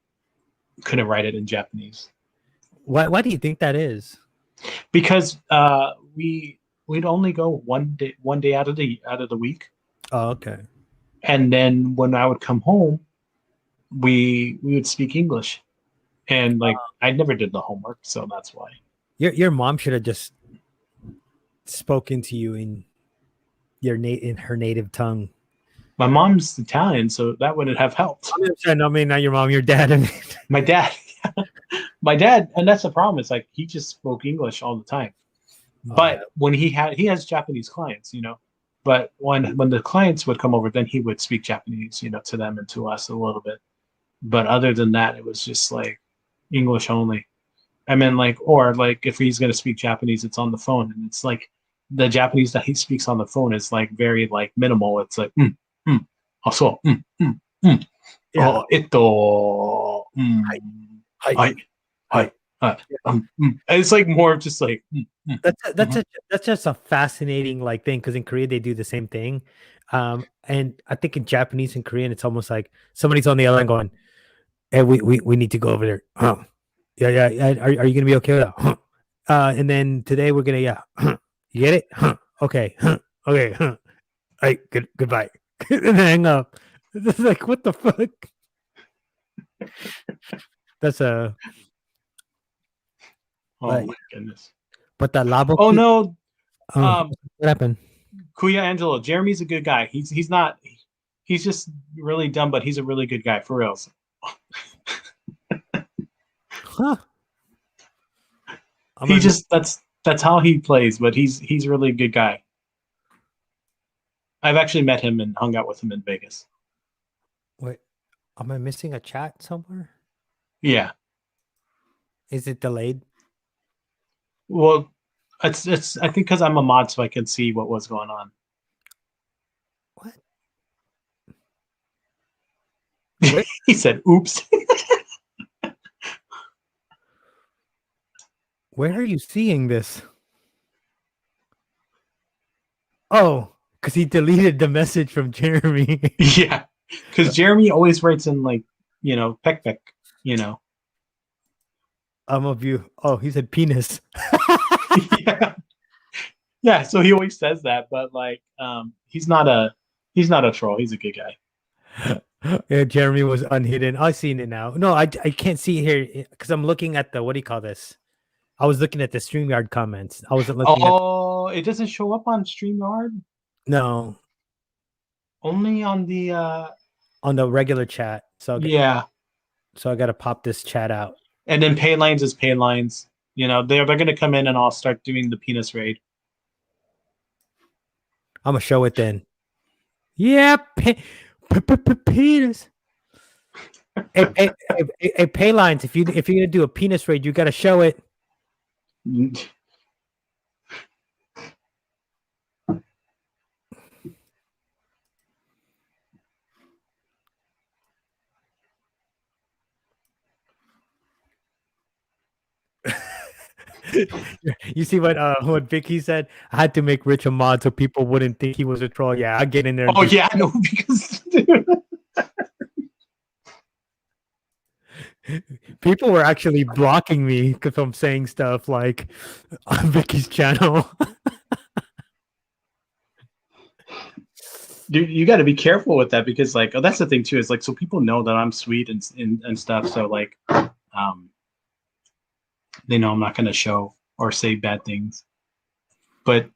write it in Japanese Why do you think that is? because we'd only go one day out of the week, Oh, okay. and then when I would come home, we would speak English, and like I never did the homework, so that's why. Your mom should have just spoken to you in in her native tongue. My mom's Italian, so that wouldn't have helped. I mean, not your mom, your dad. I mean. My dad, and that's the problem. It's like he just spoke English all the time. But when he has Japanese clients, but when the clients would come over, then he would speak Japanese, to them and to us a little bit. But other than that, it was just like English only. I mean, or if he's going to speak Japanese, it's on the phone, and it's like the Japanese that he speaks on the phone is like very like minimal. It's like also Yeah. Hi. It's like more of just like That's just a fascinating like thing because in Korea they do the same thing, and I think in Japanese and Korean it's almost like somebody's on the other line going, "Hey, we need to go over there." Yeah. Are you gonna be okay with that? And then today we're gonna you get it? Okay. Okay. All right. Goodbye. And then hang up. It's like what the fuck? That's a. oh my goodness. But the labo. Oh no. What happened? Kuya Angelo, Jeremy's a good guy. He's not. He's just really dumb, but he's a really good guy for reals. Huh. He just that's how he plays, but he's really a good guy. I've actually met him and hung out with him in Vegas. Wait, am I missing a chat somewhere? Yeah. Is it delayed? Well, it's I think because I'm a mod, so I can see what was going on. What? He said, "Oops." Where are you seeing this? Oh, because he deleted the message from Jeremy. Yeah, because Jeremy always writes in peck peck. I'm a view. Oh, he said penis. Yeah. So he always says that, but he's not a troll. He's a good guy. Yeah, Jeremy was unhidden. I've seen it now. No, I can't see here because I'm looking at the what do you call this? I was looking at the StreamYard comments. I wasn't looking at Oh, it doesn't show up on StreamYard. no Only on the on the regular chat. So yeah. so I got to pop this chat out. And then Paylines is Paylines. You know, they're gonna come in and I'll start doing the penis raid. I'm gonna show it then. Yeah, penis. Hey, Paylines, if you're gonna do a penis raid, you gotta show it. You see what Vicky said? I had to make Rich a mod so people wouldn't think he was a troll. Yeah, I'll get in there. Oh yeah, no, because people were actually blocking me from saying stuff like on Vicky's channel. dude, you got to be careful with that because like that's the thing too is like so people know that I'm sweet and stuff. So like, they know I'm not going to show or say bad things. But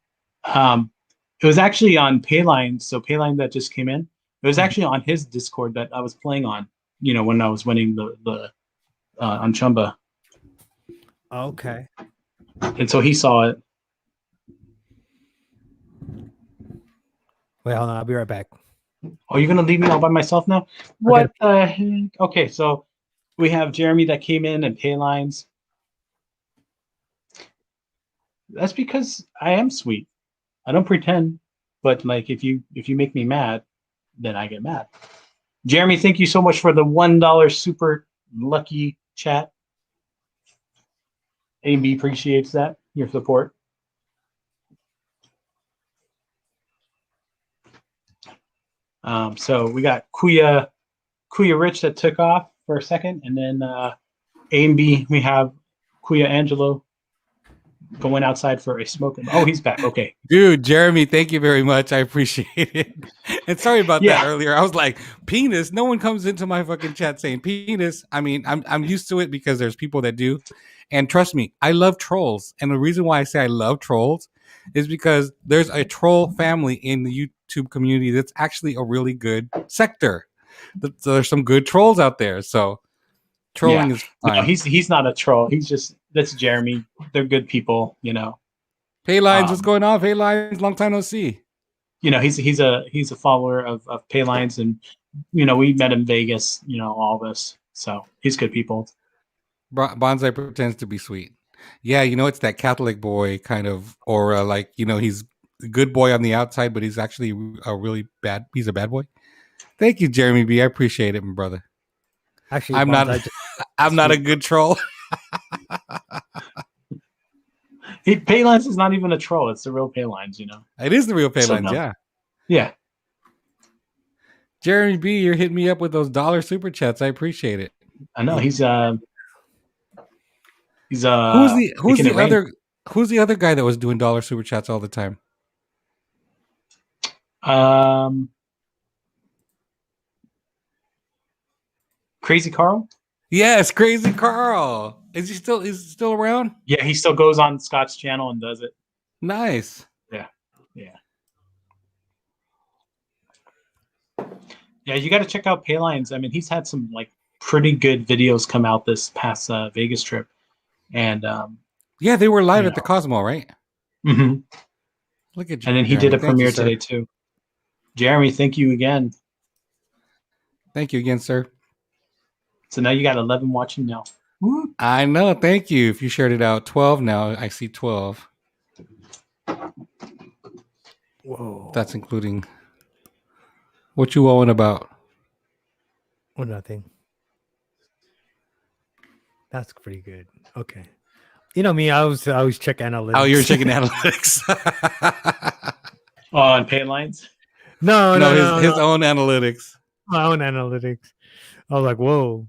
it was actually on Payline. So Payline that just came in. It was actually on his Discord that I was playing on. You know, when I was winning the on Chumba. Okay. And so he saw it. Wait, hold on. I'll be right back. Oh, you're gonna leave me all by myself now? What the heck? Okay, so we have Jeremy that came in and Paylines. That's because I am sweet. I don't pretend, but like if you make me mad, then I get mad. Jeremy, thank you so much for the $1 super lucky chat. AB appreciates that, your support. So we got Kuya Rich that took off for a second, and then A and B, we have Kuya Angelo going outside for a smoke. Oh, he's back. Okay. Dude, Jeremy, thank you very much. I appreciate it. And sorry about that earlier. I was like, penis. No one comes into my fucking chat saying penis. I mean, I'm used to it because there's people that do. And trust me, I love trolls. And the reason why I say I love trolls is because there's a troll family in the YouTube community that's actually a really good sector. There's some good trolls out there. So trolling is fine. No, he's not a troll. That's Jeremy. They're good people, you know. Hey Lines, what's going on? Hey Lines, long time no see. You know, he's a follower of Paylines, and you know, we met in Vegas, you know, all this. So he's good people. Bonsai pretends to be sweet. Yeah, you know, it's that Catholic boy kind of aura, like, you know, he's a good boy on the outside, but he's actually he's a bad boy. Thank you, Jeremy B. I appreciate it, my brother. Actually, I'm not a good troll. Paylines is not even a troll. It's the real Paylines, you know. It is the real Paylines, So, no. yeah. Yeah. Jeremy B, you're hitting me up with those $1 super chats. I appreciate it. I know he's who's the other guy that was doing $1 super chats all the time? Crazy Carl? Yes, Crazy Carl. Is he still around? Yeah, he still goes on Scott's channel and does it. Nice. Yeah. Yeah, you got to check out Paylines. I mean, he's had some like pretty good videos come out this past Vegas trip, and yeah, they were live at the Cosmo, right? Mm-hmm. Look at you. And then he did a premiere today too. Jeremy, thank you again. Thank you again, sir. So now you got 11 watching now. Woo. I know. Thank you. If you shared it out, 12 now. I see 12. Whoa. That's including what you owing about. Well, nothing. That's pretty good. Okay. You know me, I always check analytics. Oh, you're checking analytics. On Paylines? No, his own analytics. My own analytics. I was like, whoa.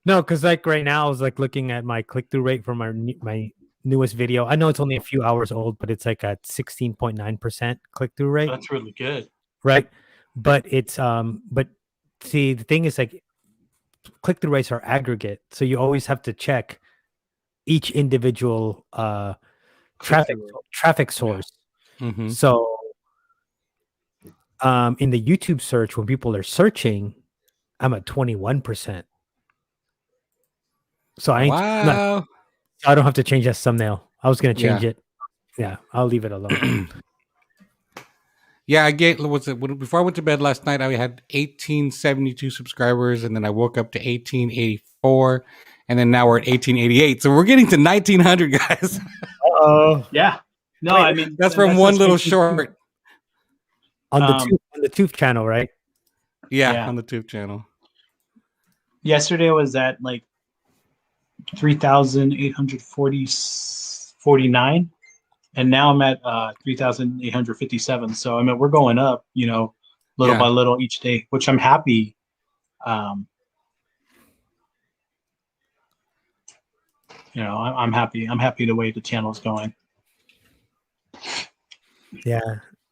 No, because like right now I was like looking at my click-through rate for my newest video. I know it's only a few hours old, but it's like at 16.9% click-through rate. That's really good. Right. But it's but see, the thing is like click-through rates are aggregate. So you always have to check each individual traffic True. source. Mhm. So in the YouTube search, when people are searching, I'm at 21%. So I Wow. don't have to change that thumbnail. I was gonna change Yeah. it. Yeah, I'll leave it alone. Yeah, I get before I went to bed last night. I had 1872 subscribers, and then I woke up to 1884, and then now we're at 1888. So we're getting to 1900, guys. Oh, Yeah. No, Wait, I mean That's from one just little makes me- short. on Um, the tube channel, right? Yeah, Yeah. on the Tube channel. Yesterday was at like 3,849, and now I'm at 3,857. So I mean, we're going up, little Yeah. by little each day, which I'm happy. Um, I'm happy. I'm happy the way the channel's going. Yeah,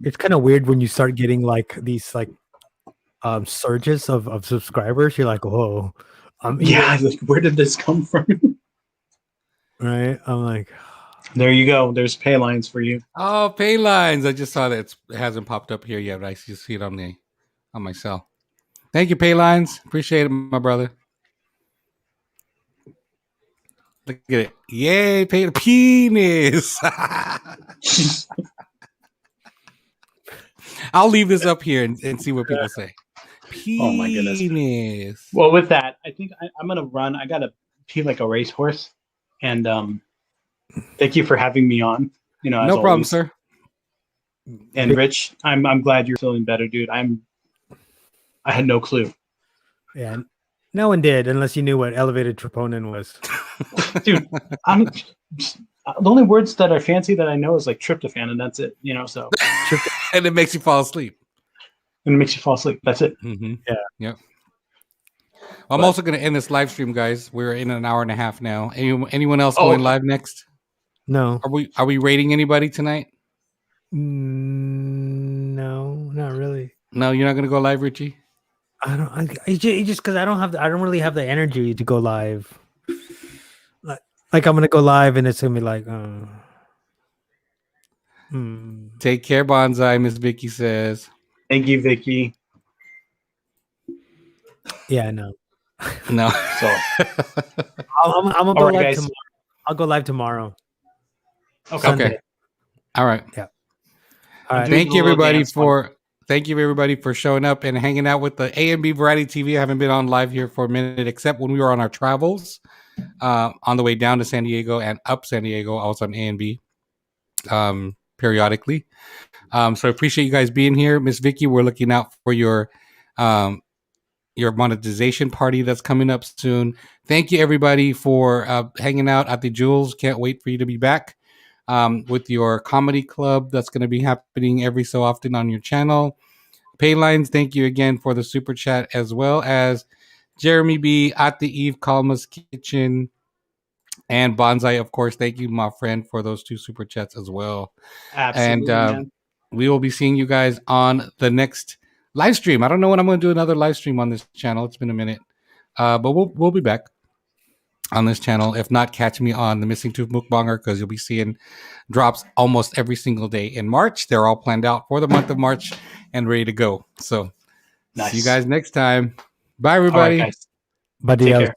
it's kind of weird when you start getting like these like surges of subscribers. You're like, whoa, Yeah, like where did this come from? right. I'm like, There you go. There's pay lines for you. Oh, pay lines. I just saw that it hasn't popped up here yet, but I see it on my cell. Thank you, pay lines. Appreciate it, my brother. Look at it. Yay, pay the penis. I'll leave this up here and see what people say. Penis. Oh my goodness. Well, with that, I think I'm gonna run. I gotta pee like a racehorse, and thank you for having me on. As No problem, always. sir. And Rich, I'm glad you're feeling better, dude. I had no clue, yeah, no one did unless you knew what elevated troponin was. dude. I'm the only words that are fancy that I know is like tryptophan, and that's it. So And it makes you fall asleep. and it makes you fall asleep. That's it. Mm-hmm. Yeah. Yep. I'm also going to end this live stream, guys. We're in an hour and a half now. Anyone else going live next? No, Are we rating anybody tonight? no, not really. No, you're not going to go live, Richie? I don't. I just because I don't really have the energy to go live. Like I'm gonna go live and it's gonna be like, Take care, Bonsai, Miss Vicky says. Thank you, Vicky. yeah, no. No. So I'm gonna go All right, live guys. tomorrow. I'll go live tomorrow. okay. Sunday. All right. Yeah. All right. Thank you everybody for showing up and hanging out with the A&B Variety TV. I haven't been on live here for a minute, except when we were on our travels on the way down to San Diego and up San Diego. I was on A&B periodically. So I appreciate you guys being here. Miss Vicky, we're looking out for your monetization party that's coming up soon. Thank you everybody for hanging out at the Jewels. Can't wait for you to be back. With your comedy club that's going to be happening every so often on your channel. Paylines, thank you again for the super chat, as well as Jeremy B. at the Eve Kalma's Kitchen and Bonsai, of course. Thank you, my friend, for those 2 super chats as well. Absolutely, And we will be seeing you guys on the next live stream. I don't know when I'm going to do another live stream on this channel. It's been a minute, but we'll be back on this channel. If not, catch me on the Missing Tooth Mukbanger, because you'll be seeing drops almost every single day in March. They're all planned out for the month of March and ready to go. So nice. see you guys next time. Bye, everybody. All right, guys. But Take care.